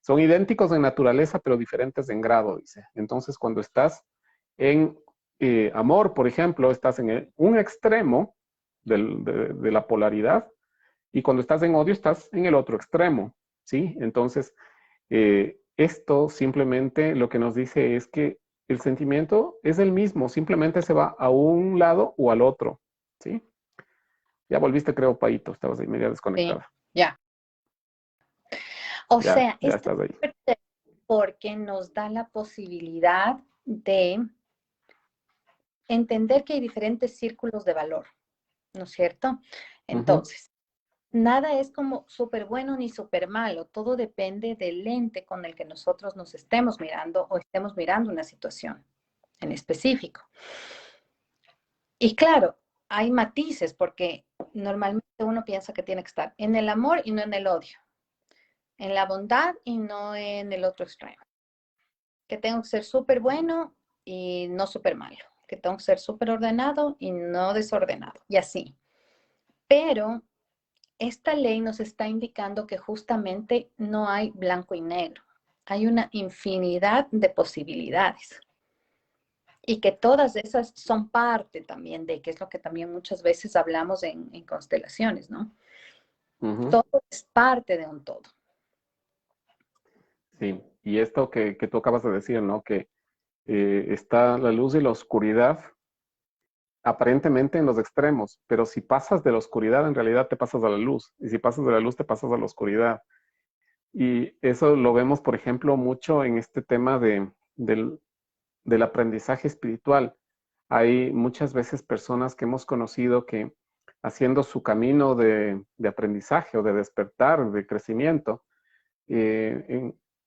Son idénticos en naturaleza, pero diferentes en grado, dice. Entonces, cuando estás en amor, por ejemplo, estás en un extremo de la polaridad, y cuando estás en odio, estás en el otro extremo, ¿sí? Entonces, esto simplemente lo que nos dice es que el sentimiento es el mismo, simplemente se va a un lado o al otro, ¿sí? Ya volviste, creo, Paito, estabas ahí media Sí, desconectada. ya. O sea, Ya esto estás ahí. es porque nos da la posibilidad de entender que hay diferentes círculos de valor, ¿no es cierto? Uh -huh. Entonces, nada es como súper bueno ni súper malo, todo depende del lente con el que nosotros nos estemos mirando o estemos mirando una situación en específico. Y claro, hay matices porque normalmente uno piensa que tiene que estar en el amor y no en el odio, en la bondad y no en el otro extremo, que tengo que ser súper bueno y no súper malo, que tengo que ser súper ordenado y no desordenado, y así. Pero esta ley nos está indicando que justamente no hay blanco y negro, hay una infinidad de posibilidades y que todas esas son parte también de, que es lo que también muchas veces hablamos en constelaciones, ¿no? Uh -huh. Todo es parte de un todo. Sí, y esto que tú acabas de decir, ¿no? Que está la luz y la oscuridad aparentemente en los extremos, pero si pasas de la oscuridad, en realidad te pasas a la luz, y si pasas de la luz, te pasas a la oscuridad. Y eso lo vemos, por ejemplo, mucho en este tema del aprendizaje espiritual. Hay muchas veces personas que hemos conocido que haciendo su camino de aprendizaje o de despertar, de crecimiento,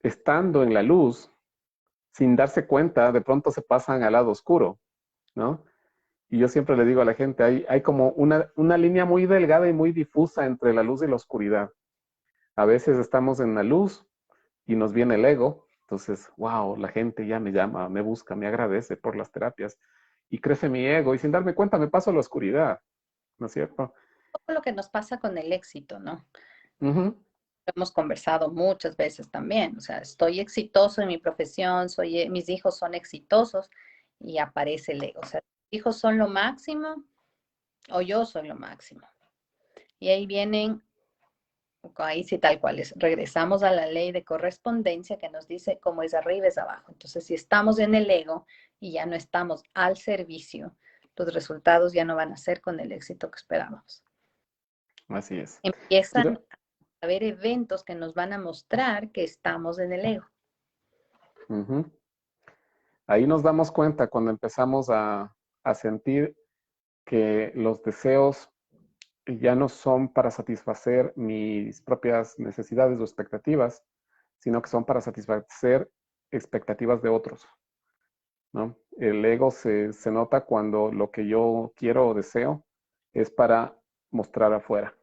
estando en la luz, sin darse cuenta, de pronto se pasan al lado oscuro, ¿no? Y yo siempre le digo a la gente, hay como una línea muy delgada y muy difusa entre la luz y la oscuridad. A veces estamos en la luz y nos viene el ego, entonces, wow, la gente ya me llama, me busca, me agradece por las terapias y crece mi ego y sin darme cuenta me paso a la oscuridad, ¿no es cierto? Todo lo que nos pasa con el éxito, ¿no? Uh -huh. Hemos conversado muchas veces también, o sea, estoy exitoso en mi profesión, mis hijos son exitosos y aparece el ego, o sea, mis hijos son lo máximo o yo soy lo máximo. Y ahí vienen, ahí sí tal cual es, regresamos a la ley de correspondencia que nos dice cómo es arriba es abajo. Entonces, si estamos en el ego y ya no estamos al servicio, los resultados ya no van a ser con el éxito que esperábamos. Así es. Empiezan Quiero, a haber eventos que nos van a mostrar que estamos en el ego. uh -huh. Ahí nos damos cuenta cuando empezamos a sentir que los deseos ya no son para satisfacer mis propias necesidades o expectativas, sino que son para satisfacer expectativas de otros, ¿no? El ego se nota cuando lo que yo quiero o deseo es para mostrar afuera,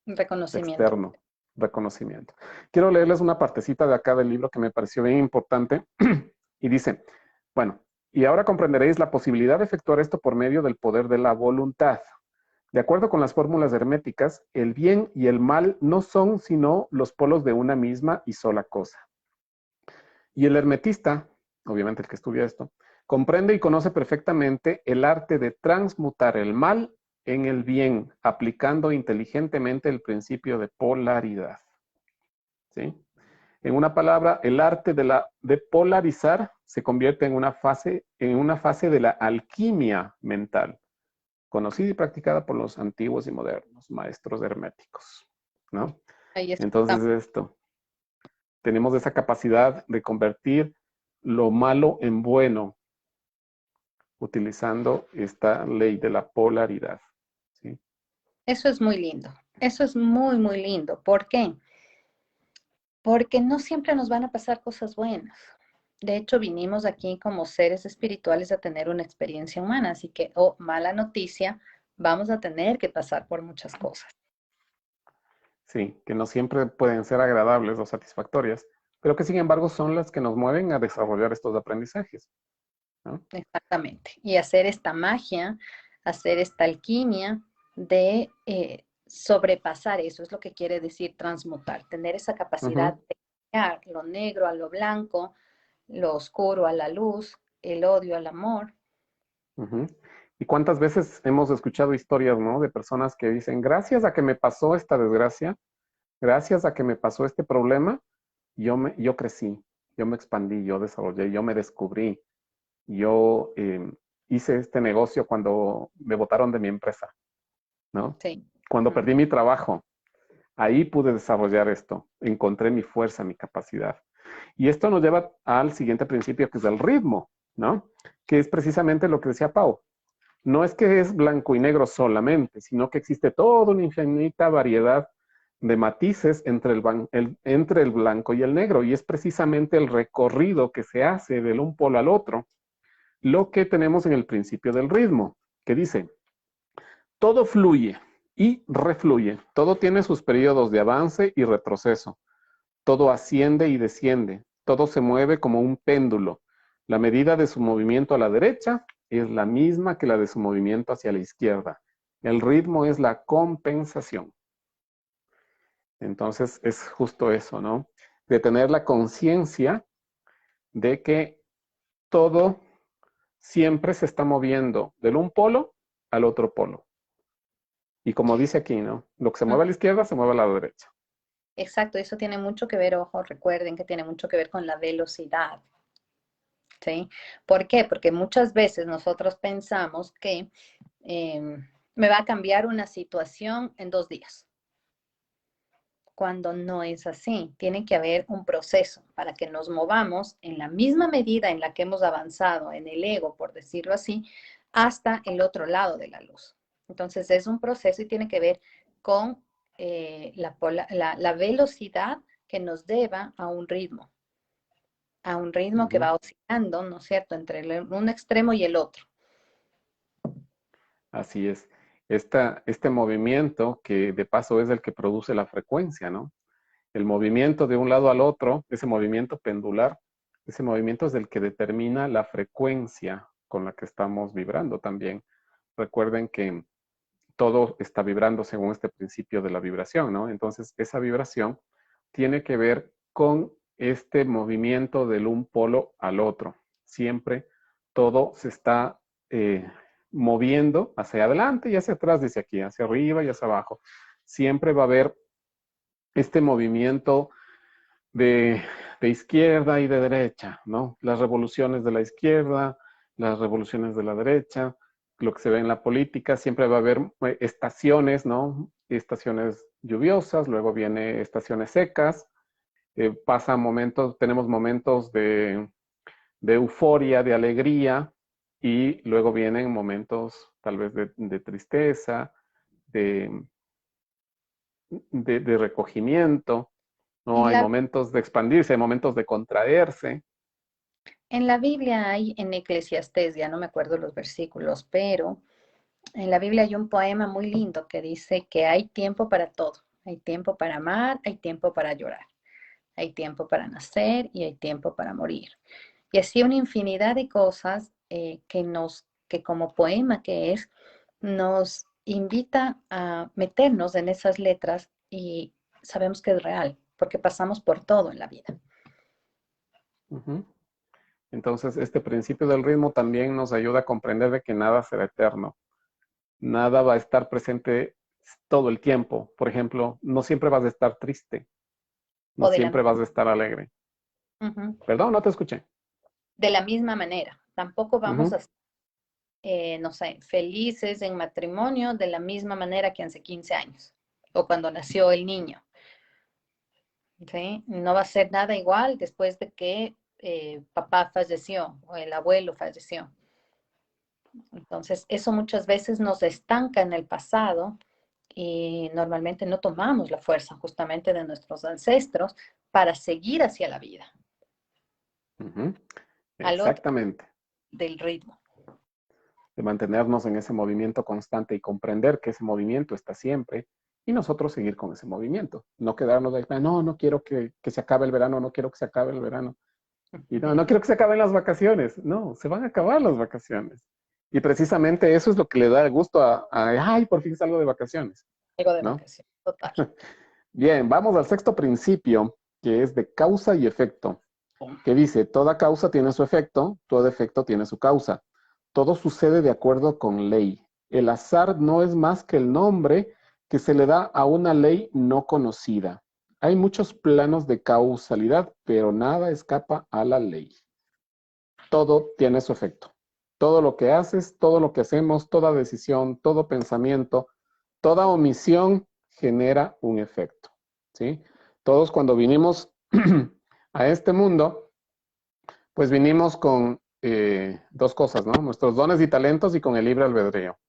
Reconocimiento. externo, reconocimiento. Quiero leerles una partecita de acá del libro que me pareció bien importante y dice, bueno, y ahora comprenderéis la posibilidad de efectuar esto por medio del poder de la voluntad. De acuerdo con las fórmulas herméticas, el bien y el mal no son sino los polos de una misma y sola cosa. Y el hermetista, obviamente el que estudia esto, comprende y conoce perfectamente el arte de transmutar el mal en el bien, aplicando inteligentemente el principio de polaridad. ¿Sí? En una palabra, el arte de polarizar se convierte en una fase de la alquimia mental, conocida y practicada por los antiguos y modernos maestros herméticos, ¿no? Ahí Entonces estamos. tenemos esa capacidad de convertir lo malo en bueno utilizando esta ley de la polaridad, ¿sí? Eso es muy lindo. Eso es muy, muy lindo. ¿Por qué? Porque no siempre nos van a pasar cosas buenas. De hecho, vinimos aquí como seres espirituales a tener una experiencia humana, así que, oh, mala noticia, vamos a tener que pasar por muchas cosas. Sí, que no siempre pueden ser agradables o satisfactorias, pero que sin embargo son las que nos mueven a desarrollar estos aprendizajes, ¿no? Exactamente. Y hacer esta magia, hacer esta alquimia de sobrepasar eso, es lo que quiere decir transmutar, tener esa capacidad Ujú, de cambiar lo negro a lo blanco, lo oscuro a la luz, el odio al amor. ujú. ¿Y cuántas veces hemos escuchado historias, ¿no? De personas que dicen, gracias a que me pasó esta desgracia, gracias a que me pasó este problema, yo crecí, yo me expandí, yo desarrollé, yo me descubrí, yo hice este negocio cuando me botaron de mi empresa, ¿no? Sí. Cuando Ujú. perdí mi trabajo, ahí pude desarrollar esto, encontré mi fuerza, mi capacidad. Y esto nos lleva al siguiente principio, que es el ritmo, ¿no? Que es precisamente lo que decía Pau. No es que es blanco y negro solamente, sino que existe toda una infinita variedad de matices entre el blanco y el negro. Y es precisamente el recorrido que se hace del un polo al otro, lo que tenemos en el principio del ritmo, que dice, todo fluye y refluye, todo tiene sus periodos de avance y retroceso, todo asciende y desciende, todo se mueve como un péndulo. La medida de su movimiento a la derecha es la misma que la de su movimiento hacia la izquierda. El ritmo es la compensación. Entonces es justo eso, ¿no? De tener la conciencia de que todo siempre se está moviendo del un polo al otro polo. Y como dice aquí, ¿no? Lo que se mueve a la izquierda se mueve a la derecha. Exacto, eso tiene mucho que ver, ojo, recuerden que tiene mucho que ver con la velocidad, ¿sí? ¿Por qué? Porque muchas veces nosotros pensamos que me va a cambiar una situación en 2 días, cuando no es así. Tiene que haber un proceso para que nos movamos en la misma medida en la que hemos avanzado en el ego, por decirlo así, hasta el otro lado de la luz. Entonces es un proceso y tiene que ver con la velocidad que nos deba a un ritmo que Ujú. va oscilando, ¿no es cierto?, entre un extremo y el otro. Así es. Este movimiento que de paso es el que produce la frecuencia, ¿no? El movimiento de un lado al otro, ese movimiento pendular, ese movimiento es el que determina la frecuencia con la que estamos vibrando también. Recuerden que todo está vibrando según este principio de la vibración, ¿no? Entonces, esa vibración tiene que ver con este movimiento del un polo al otro. Siempre todo se está moviendo hacia adelante y hacia atrás, dice aquí, hacia arriba y hacia abajo. Siempre va a haber este movimiento de, de izquierda y de derecha, ¿no? Las revoluciones de la izquierda, las revoluciones de la derecha, lo que se ve en la política, siempre va a haber estaciones, ¿no? Estaciones lluviosas, luego viene estaciones secas, pasa momentos, tenemos momentos de euforia, de alegría, y luego vienen momentos tal vez de tristeza, de, de recogimiento, ¿no? En Hay la, momentos de expandirse, hay momentos de contraerse. en la Biblia hay, en Eclesiastés, ya no me acuerdo los versículos, pero en la Biblia hay un poema muy lindo que dice que hay tiempo para todo. Hay tiempo para amar, hay tiempo para llorar, hay tiempo para nacer y hay tiempo para morir. Y así una infinidad de cosas que como poema que es, nos invita a meternos en esas letras y sabemos que es real, porque pasamos por todo en la vida. Ujú. Entonces, este principio del ritmo también nos ayuda a comprender de que nada será eterno. Nada va a estar presente todo el tiempo. Por ejemplo, no siempre vas a estar triste, no O de la, siempre vas a estar alegre. Ujú. Perdón, no te escuché. De la misma manera. Tampoco vamos Ujú. a estar, no sé, felices en matrimonio de la misma manera que hace 15 años o cuando nació el niño. ¿Sí? No va a ser nada igual después de que papá falleció o el abuelo falleció. Entonces, eso muchas veces nos estanca en el pasado y normalmente no tomamos la fuerza justamente de nuestros ancestros para seguir hacia la vida, Ujú. al otro Exactamente. del ritmo. De mantenernos en ese movimiento constante y comprender que ese movimiento está siempre y nosotros seguir con ese movimiento. No quedarnos de, no, no quiero que se acabe el verano, no quiero que se acabe el verano. Y no, no quiero que se acaben las vacaciones. No, se van a acabar las vacaciones. Y precisamente eso es lo que le da el gusto ay, por fin salgo de vacaciones, Algo de ¿no? vacación, total. Bien, vamos al sexto principio, que es de causa y efecto, que dice, toda causa tiene su efecto, todo efecto tiene su causa. Todo sucede de acuerdo con ley. El azar no es más que el nombre que se le da a una ley no conocida. Hay muchos planos de causalidad, pero nada escapa a la ley. Todo tiene su efecto. Todo lo que haces, todo lo que hacemos, toda decisión, todo pensamiento, toda omisión genera un efecto, ¿sí? Todos cuando vinimos a este mundo, pues vinimos con dos cosas, ¿no? Nuestros dones y talentos y con el libre albedrío.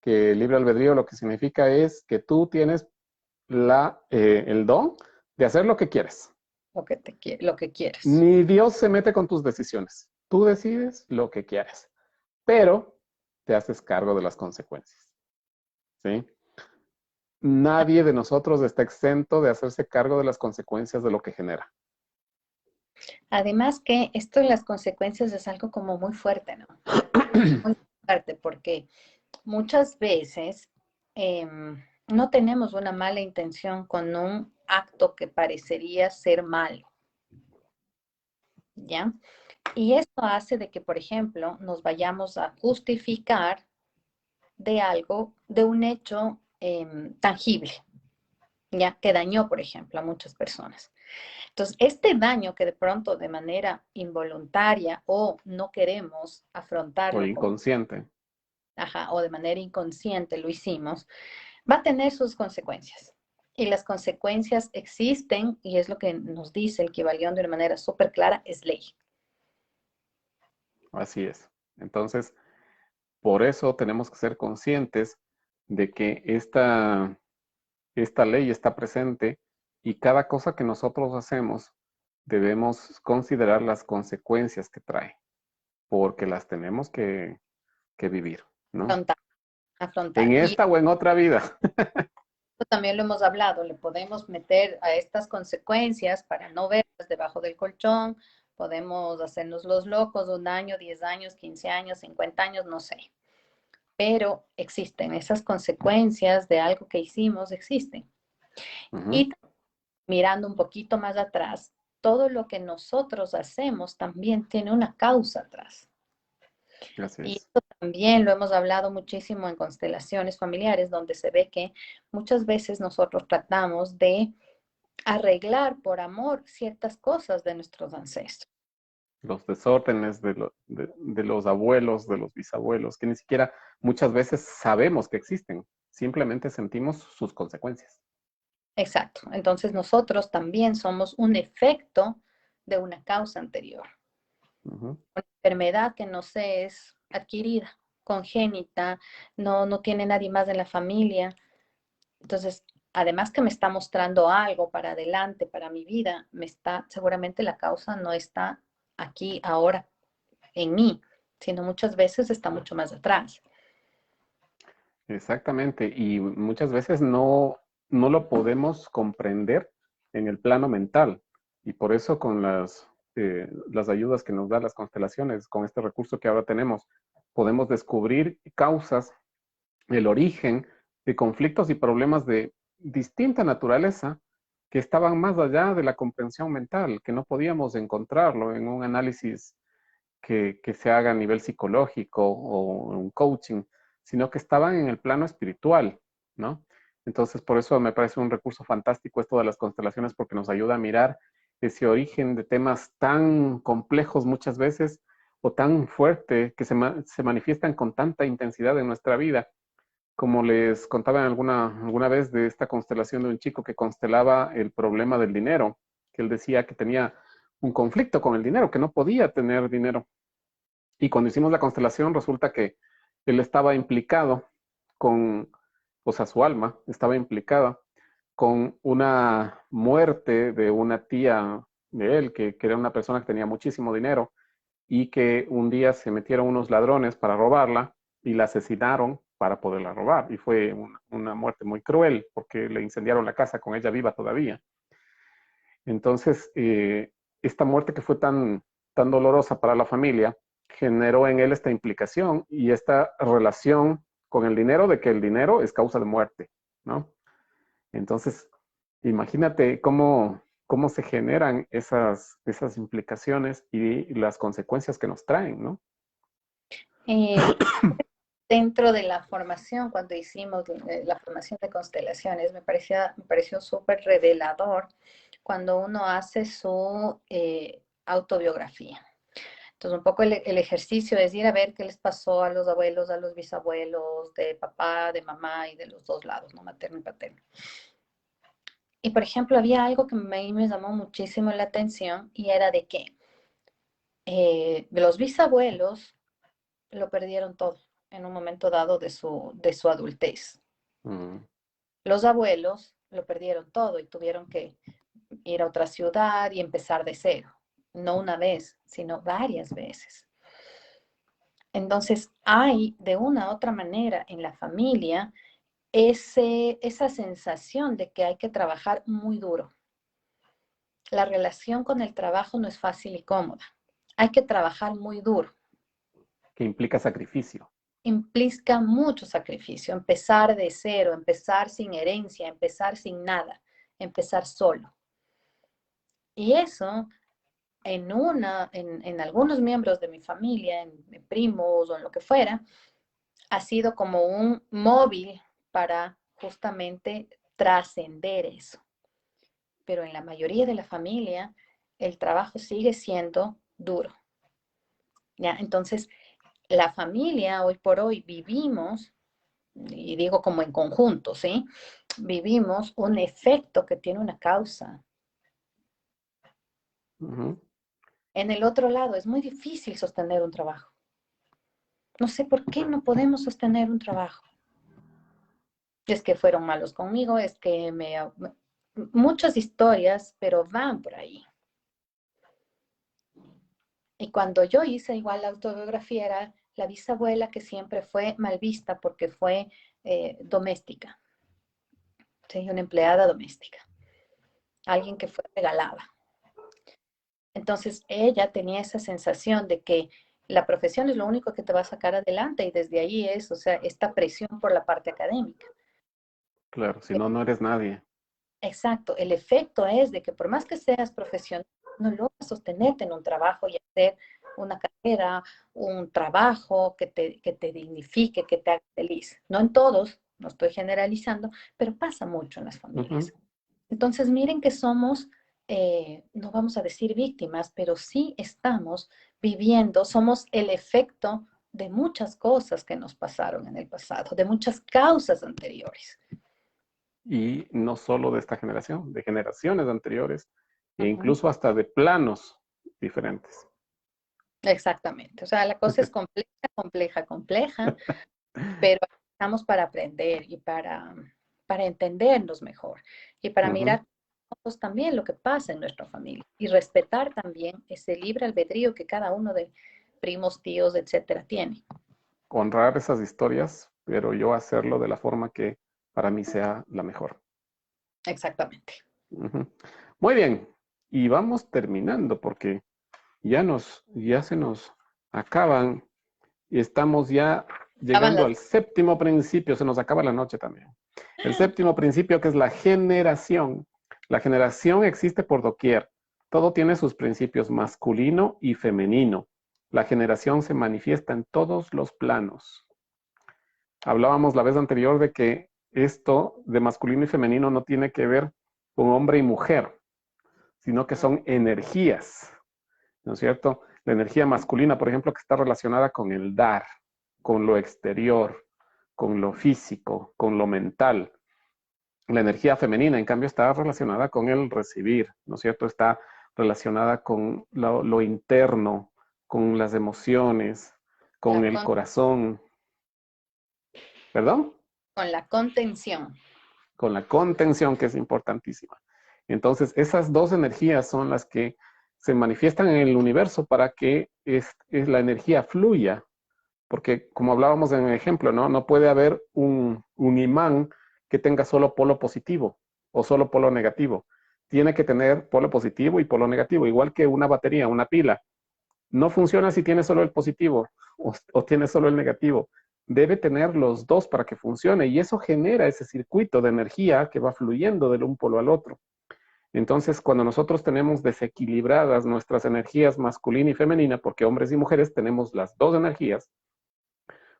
Que el libre albedrío lo que significa es que tú tienes el don de hacer lo que quieres. Lo que quieres. Ni Dios se mete con tus decisiones. Tú decides lo que quieres, pero te haces cargo de las consecuencias, ¿sí? Nadie de nosotros está exento de hacerse cargo de las consecuencias de lo que genera. Además que esto de las consecuencias es algo como muy fuerte, ¿no? Muy fuerte porque muchas veces no tenemos una mala intención con un acto que parecería ser malo, ¿ya? Y esto hace de que, por ejemplo, nos vayamos a justificar de algo, de un hecho tangible, ¿ya? Que dañó, por ejemplo, a muchas personas. Entonces, este daño que de pronto de manera involuntaria o no queremos O afrontarlo como, inconsciente. ajá, o de manera inconsciente lo hicimos, va a tener sus consecuencias. Y las consecuencias existen y es lo que nos dice el Kybalión de una manera súper clara, es ley. Así es. Entonces, por eso tenemos que ser conscientes de que esta ley está presente y cada cosa que nosotros hacemos debemos considerar las consecuencias que trae, porque las tenemos que vivir, ¿no? Afrontar, En afrontar. Y esta o en otra vida. esto también lo hemos hablado, le podemos meter a estas consecuencias para no verlas debajo del colchón, podemos hacernos los locos 1 año, 10 años, 15 años, 50 años, no sé. Pero existen esas consecuencias de algo que hicimos, existen. Ujú. Y mirando un poquito más atrás, todo lo que nosotros hacemos también tiene una causa atrás. Así Y es. esto también lo hemos hablado muchísimo en constelaciones familiares, donde se ve que muchas veces nosotros tratamos de arreglar por amor ciertas cosas de nuestros ancestros. Los desórdenes de los abuelos, de los bisabuelos, que ni siquiera muchas veces sabemos que existen, simplemente sentimos sus consecuencias. Exacto. Entonces nosotros también somos un efecto de una causa anterior. Ujú. Una enfermedad que no se es adquirida, congénita, no tiene nadie más en la familia. Entonces, además que me está mostrando algo para adelante, para mi vida, seguramente la causa no está aquí, ahora, en mí, sino muchas veces está mucho más atrás. Exactamente, y muchas veces no lo podemos comprender en el plano mental, y por eso con las ayudas que nos dan las constelaciones, con este recurso que ahora tenemos, podemos descubrir causas el origen de conflictos y problemas de distinta naturaleza que estaban más allá de la comprensión mental, que no podíamos encontrarlo en un análisis que se haga a nivel psicológico o un coaching, sino que estaban en el plano espiritual, ¿no? Entonces, por eso me parece un recurso fantástico esto de las constelaciones, porque nos ayuda a mirar ese origen de temas tan complejos muchas veces o tan fuerte que se manifiestan con tanta intensidad en nuestra vida. Como les contaba alguna vez de esta constelación de un chico que constelaba el problema del dinero, que él decía que tenía un conflicto con el dinero, que no podía tener dinero. Y cuando hicimos la constelación, resulta que él estaba implicado con, o sea, su alma estaba implicada con una muerte de una tía de él, que era una persona que tenía muchísimo dinero y que un día se metieron unos ladrones para robarla y la asesinaron para poderla robar. Y fue una muerte muy cruel porque le incendiaron la casa con ella viva todavía. Entonces, esta muerte que fue tan dolorosa para la familia generó en él esta implicación y esta relación con el dinero de que el dinero es causa de muerte, ¿no? Entonces, imagínate cómo se generan esas implicaciones y las consecuencias que nos traen, ¿no? Eh, Dentro de la formación, cuando hicimos la formación de constelaciones, me pareció súper revelador cuando uno hace su autobiografía. Entonces, un poco el ejercicio es ir a ver qué les pasó a los abuelos, a los bisabuelos, de papá, de mamá y de los dos lados, ¿no? Materno y paterno. Y, por ejemplo, había algo que me llamó muchísimo la atención y era de que los bisabuelos lo perdieron todo en un momento dado de su adultez. Mm, Los abuelos lo perdieron todo y tuvieron que ir a otra ciudad y empezar de cero. No una vez, sino varias veces. Entonces, hay de una u otra manera en la familia esa sensación de que hay que trabajar muy duro. La relación con el trabajo no es fácil y cómoda. Hay que trabajar muy duro. que implica sacrificio. Implica mucho sacrificio, empezar de cero, empezar sin herencia, empezar sin nada, empezar solo. Y eso en algunos miembros de mi familia, en primos o en lo que fuera, ha sido como un móvil para justamente trascender eso. Pero en la mayoría de la familia, el trabajo sigue siendo duro. ¿Ya? Entonces, la familia hoy por hoy vivimos, y digo como en conjunto, ¿sí? Vivimos un efecto que tiene una causa. Ujú. En el otro lado, es muy difícil sostener un trabajo. No sé por qué no podemos sostener un trabajo. Es que fueron malos conmigo, es que muchas historias, pero van por ahí. Y cuando yo hice igual la autobiografía, era la bisabuela que siempre fue mal vista porque fue doméstica, ¿sí? Una empleada doméstica, alguien que fue regalada. Entonces ella tenía esa sensación de que la profesión es lo único que te va a sacar adelante y desde ahí es, o sea, esta presión por la parte académica. Claro, si no, no eres nadie. Exacto, el efecto es de que por más que seas profesional, no logras sostenerte en un trabajo y hacer una carrera, un trabajo que te dignifique, que te haga feliz. No en todos, no estoy generalizando, pero pasa mucho en las Ujú. familias. Entonces, miren que somos, no vamos a decir víctimas, pero sí estamos viviendo, somos el efecto de muchas cosas que nos pasaron en el pasado, de muchas causas anteriores. Y no solo de esta generación, de generaciones anteriores e Ujú. incluso hasta de planos diferentes. Exactamente. O sea, la cosa es compleja, compleja, compleja, pero estamos para aprender y para entendernos mejor y para Ujú. mirar nosotros también lo que pasa en nuestra familia y respetar también ese libre albedrío que cada uno de primos, tíos, etcétera, tiene. Honrar esas historias, pero yo hacerlo de la forma que para mí sea la mejor. Exactamente. Ujú. Muy bien, y vamos terminando porque ya se nos acaban y estamos ya Acaban llegando las- al séptimo principio, se nos acaba la noche también. El séptimo principio que es la generación. La generación existe por doquier. Todo tiene sus principios masculino y femenino. La generación se manifiesta en todos los planos. Hablábamos la vez anterior de que esto de masculino y femenino no tiene que ver con hombre y mujer, sino que son energías, ¿no es cierto? La energía masculina, por ejemplo, que está relacionada con el dar, con lo exterior, con lo físico, con lo mental. La energía femenina, en cambio, está relacionada con el recibir, ¿no es cierto? Está relacionada con lo interno, con las emociones, con la el con, corazón, ¿perdón? con la contención. Con la contención, que es importantísima. Entonces, esas dos energías son las que se manifiestan en el universo para que la energía fluya, porque como hablábamos en el ejemplo, ¿no? No puede haber un imán que tenga solo polo positivo o solo polo negativo. Tiene que tener polo positivo y polo negativo, igual que una batería, una pila. No funciona si tiene solo el positivo o tiene solo el negativo. Debe tener los dos para que funcione y eso genera ese circuito de energía que va fluyendo del un polo al otro. Entonces, cuando nosotros tenemos desequilibradas nuestras energías masculina y femenina, porque hombres y mujeres tenemos las dos energías,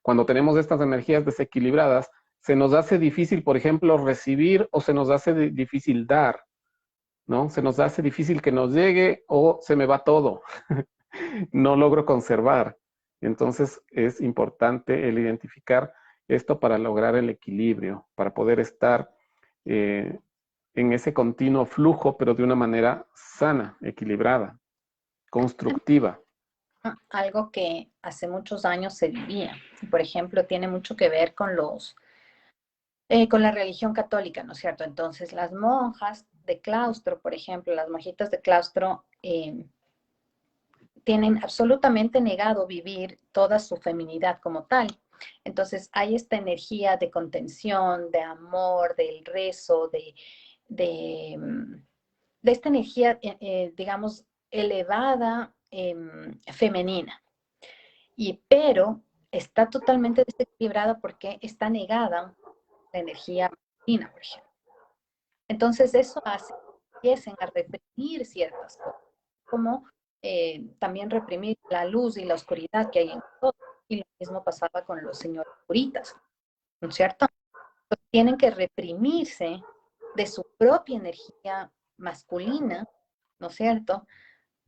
cuando tenemos estas energías desequilibradas, se nos hace difícil, por ejemplo, recibir o se nos hace difícil dar, ¿no? Se nos hace difícil que nos llegue o se me va todo. No logro conservar. Entonces es importante el identificar esto para lograr el equilibrio, para poder estar en ese continuo flujo, pero de una manera sana, equilibrada, constructiva. Algo que hace muchos años se vivía. Por ejemplo, tiene mucho que ver con con la religión católica, ¿no es cierto? Entonces, las monjas de claustro, por ejemplo, las monjitas de claustro, tienen absolutamente negado vivir toda su feminidad como tal. Entonces, hay esta energía de contención, de amor, del rezo, de, de esta energía, digamos, elevada, femenina. Pero está totalmente desequilibrada porque está negada la energía masculina, por ejemplo. Entonces, eso hace que empiecen a reprimir ciertas cosas, como también reprimir la luz y la oscuridad que hay en todo. Y lo mismo pasaba con los señores curitas, ¿no es cierto? Entonces, tienen que reprimirse de su propia energía masculina, ¿no es cierto?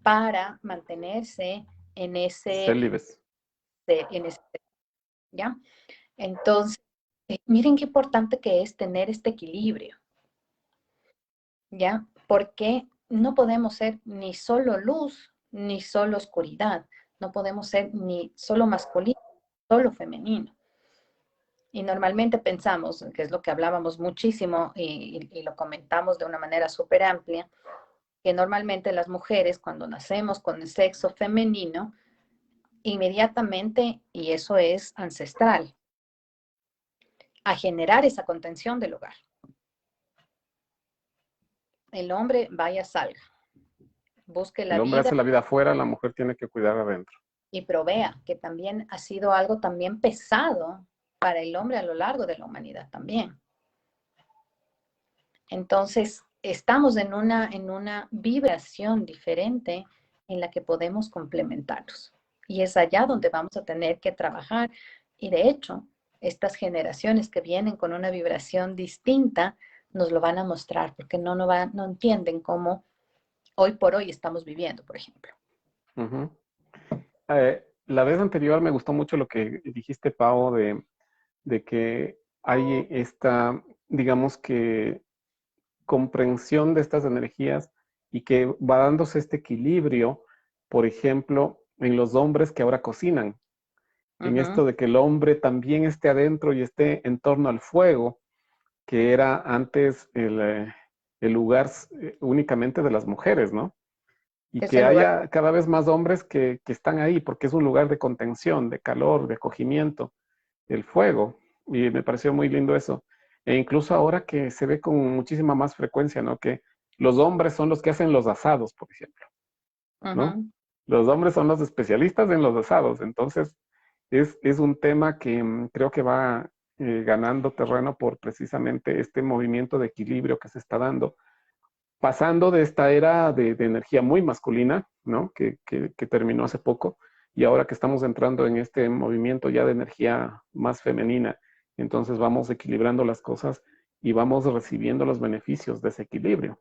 Para mantenerse en Célibes. ese, ¿ya? Entonces, miren qué importante que es tener este equilibrio, ¿ya? Porque no podemos ser ni solo luz, ni solo oscuridad. No podemos ser ni solo masculino, ni solo femenino. Y normalmente pensamos, que es lo que hablábamos muchísimo y lo comentamos de una manera súper amplia, que normalmente las mujeres cuando nacemos con el sexo femenino, inmediatamente, y eso es ancestral, a generar esa contención del hogar. El hombre vaya, salga, busque la El hombre vida hace la vida afuera, la mujer tiene que cuidar adentro. y provea, que también ha sido algo también pesado para el hombre a lo largo de la humanidad también. Entonces, estamos en una vibración diferente en la que podemos complementarnos. Y es allá donde vamos a tener que trabajar. Y de hecho, estas generaciones que vienen con una vibración distinta nos lo van a mostrar porque no entienden cómo hoy por hoy estamos viviendo, por ejemplo. Uh-huh. La vez anterior me gustó mucho lo que dijiste, Pau, de que hay esta, digamos que, comprensión de estas energías y que va dándose este equilibrio, por ejemplo, en los hombres que ahora cocinan, en Ujú. esto de que el hombre también esté adentro y esté en torno al fuego, que era antes el lugar únicamente de las mujeres, ¿no? Y Es que el lugar. haya cada vez más hombres que están ahí, porque es un lugar de contención, de calor, de acogimiento, el fuego. Y me pareció muy lindo eso. E incluso ahora que se ve con muchísima más frecuencia, ¿no? Que los hombres son los que hacen los asados, por ejemplo, ¿no? Ujú. Los hombres son los especialistas en los asados. Entonces, es un tema que creo que va ganando terreno por precisamente este movimiento de equilibrio que se está dando, pasando de esta era de energía muy masculina, ¿no? Que terminó hace poco, y ahora que estamos entrando en este movimiento ya de energía más femenina, entonces vamos equilibrando las cosas y vamos recibiendo los beneficios de ese equilibrio.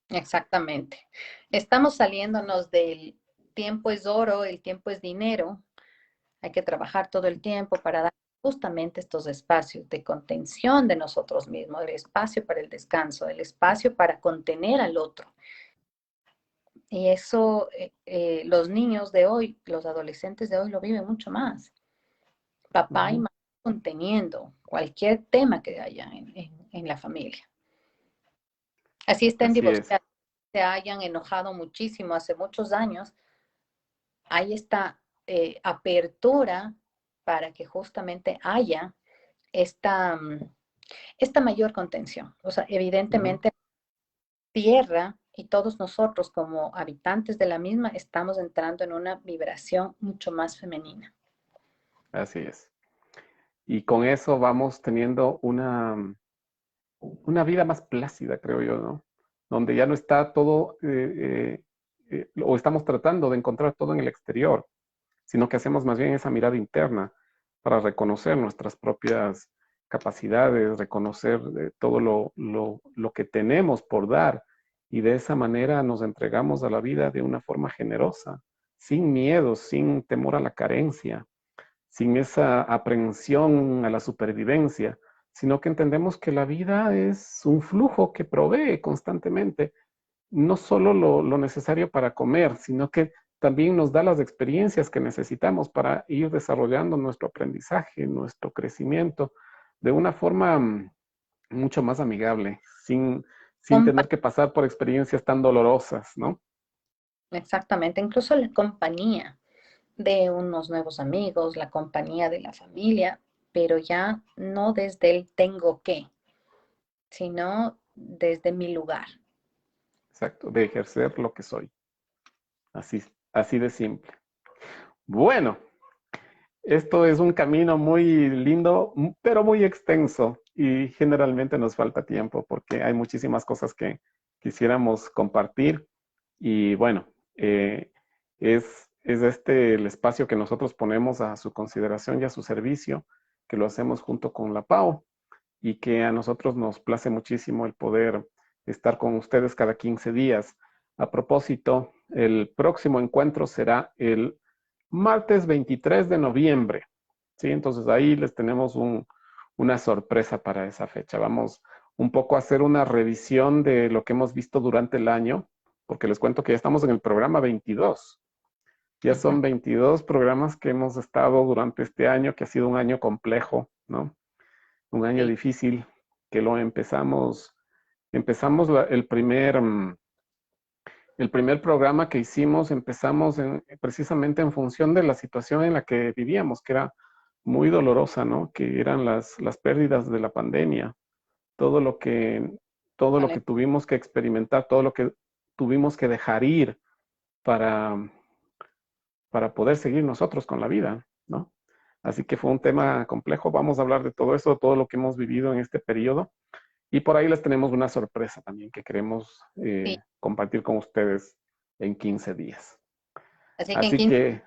Exactamente. Estamos saliéndonos del tiempo es oro, el tiempo es dinero. Hay que trabajar todo el tiempo para dar justamente estos espacios de contención de nosotros mismos, el espacio para el descanso, el espacio para contener al otro. Y eso los niños de hoy, los adolescentes de hoy lo viven mucho más. Papá y Ujú. mamá conteniendo cualquier tema que haya en la familia. Así estén Así es, divorciados, se hayan enojado muchísimo hace muchos años, hay esta apertura para que justamente haya esta, esta mayor contención. O sea, ujú, evidentemente tierra y todos nosotros como habitantes de la misma estamos entrando en una vibración mucho más femenina. así es. Y con eso vamos teniendo una vida más plácida, creo yo, ¿no? Donde ya no está todo, o estamos tratando de encontrar todo en el exterior, sino que hacemos más bien esa mirada interna para reconocer nuestras propias capacidades, reconocer todo lo que tenemos por dar, y de esa manera nos entregamos a la vida de una forma generosa, sin miedo, sin temor a la carencia, sin esa aprehensión a la supervivencia, sino que entendemos que la vida es un flujo que provee constantemente, no solo lo necesario para comer, sino que también nos da las experiencias que necesitamos para ir desarrollando nuestro aprendizaje, nuestro crecimiento, de una forma mucho más amigable, sin Compa tener que pasar por experiencias tan dolorosas, ¿no? Exactamente, incluso la compañía de unos nuevos amigos, la compañía de la familia, pero ya no desde el tengo que, sino desde mi lugar. Exacto, de ejercer lo que soy. Así, así de simple. Bueno, esto es un camino muy lindo, pero muy extenso, y generalmente nos falta tiempo porque hay muchísimas cosas que quisiéramos compartir. Y bueno, es este el espacio que nosotros ponemos a su consideración y a su servicio, que lo hacemos junto con la PAO, y que a nosotros nos place muchísimo el poder estar con ustedes cada 15 días. A propósito, el próximo encuentro será el martes 23 de noviembre, ¿sí? Entonces ahí les tenemos una sorpresa para esa fecha. Vamos un poco a hacer una revisión de lo que hemos visto durante el año, porque les cuento que ya estamos en el programa 22. Ya Ujú. son 22 programas que hemos estado durante este año, que ha sido un año complejo, ¿no? Un año Sí, difícil, que lo empezamos el primer programa que hicimos, empezamos precisamente en función de la situación en la que vivíamos, que era muy dolorosa, ¿no? Que eran las pérdidas de la pandemia, todo lo que, todo lo vale. que tuvimos que experimentar, todo lo que tuvimos que dejar ir para, para poder seguir nosotros con la vida, ¿no? Así que fue un tema complejo. Vamos a hablar de todo eso, todo lo que hemos vivido en este periodo. Y por ahí les tenemos una sorpresa también que queremos Sí. compartir con ustedes en 15 días. Así que en Así 15 que,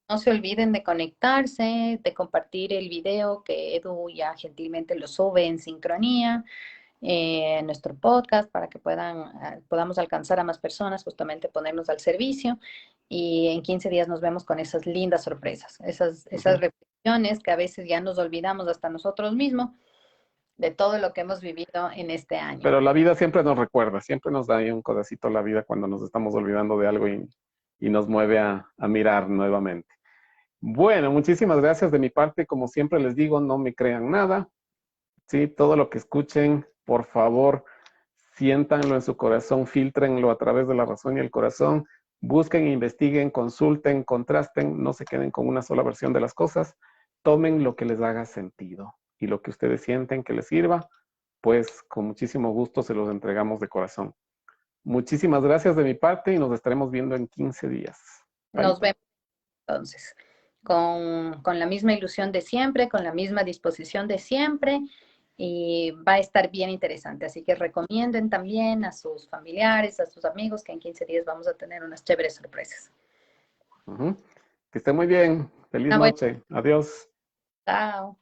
no se olviden de conectarse, de compartir el video que Edu ya gentilmente lo sube en sincronía en nuestro podcast para que podamos alcanzar a más personas, justamente ponernos al servicio. Y en 15 días nos vemos con esas lindas sorpresas, esas ujú. reflexiones que a veces ya nos olvidamos hasta nosotros mismos de todo lo que hemos vivido en este año. Pero la vida siempre nos recuerda, siempre nos da ahí un codacito la vida cuando nos estamos olvidando de algo, y nos mueve a mirar nuevamente. Bueno, muchísimas gracias de mi parte. Como siempre les digo, no me crean nada. Sí, todo lo que escuchen, por favor, siéntanlo en su corazón, filtrenlo a través de la razón y el corazón, busquen, investiguen, consulten, contrasten, no se queden con una sola versión de las cosas, tomen lo que les haga sentido, y lo que ustedes sienten que les sirva, pues con muchísimo gusto se los entregamos de corazón. Muchísimas gracias de mi parte, y nos estaremos viendo en 15 días. Bye. Nos vemos entonces. con la misma ilusión de siempre, con la misma disposición de siempre y va a estar bien interesante. Así que recomienden también a sus familiares, a sus amigos, que en 15 días vamos a tener unas chéveres sorpresas. Ujú. Que esté muy bien. Feliz Ah, bueno, noche. Adiós. chao.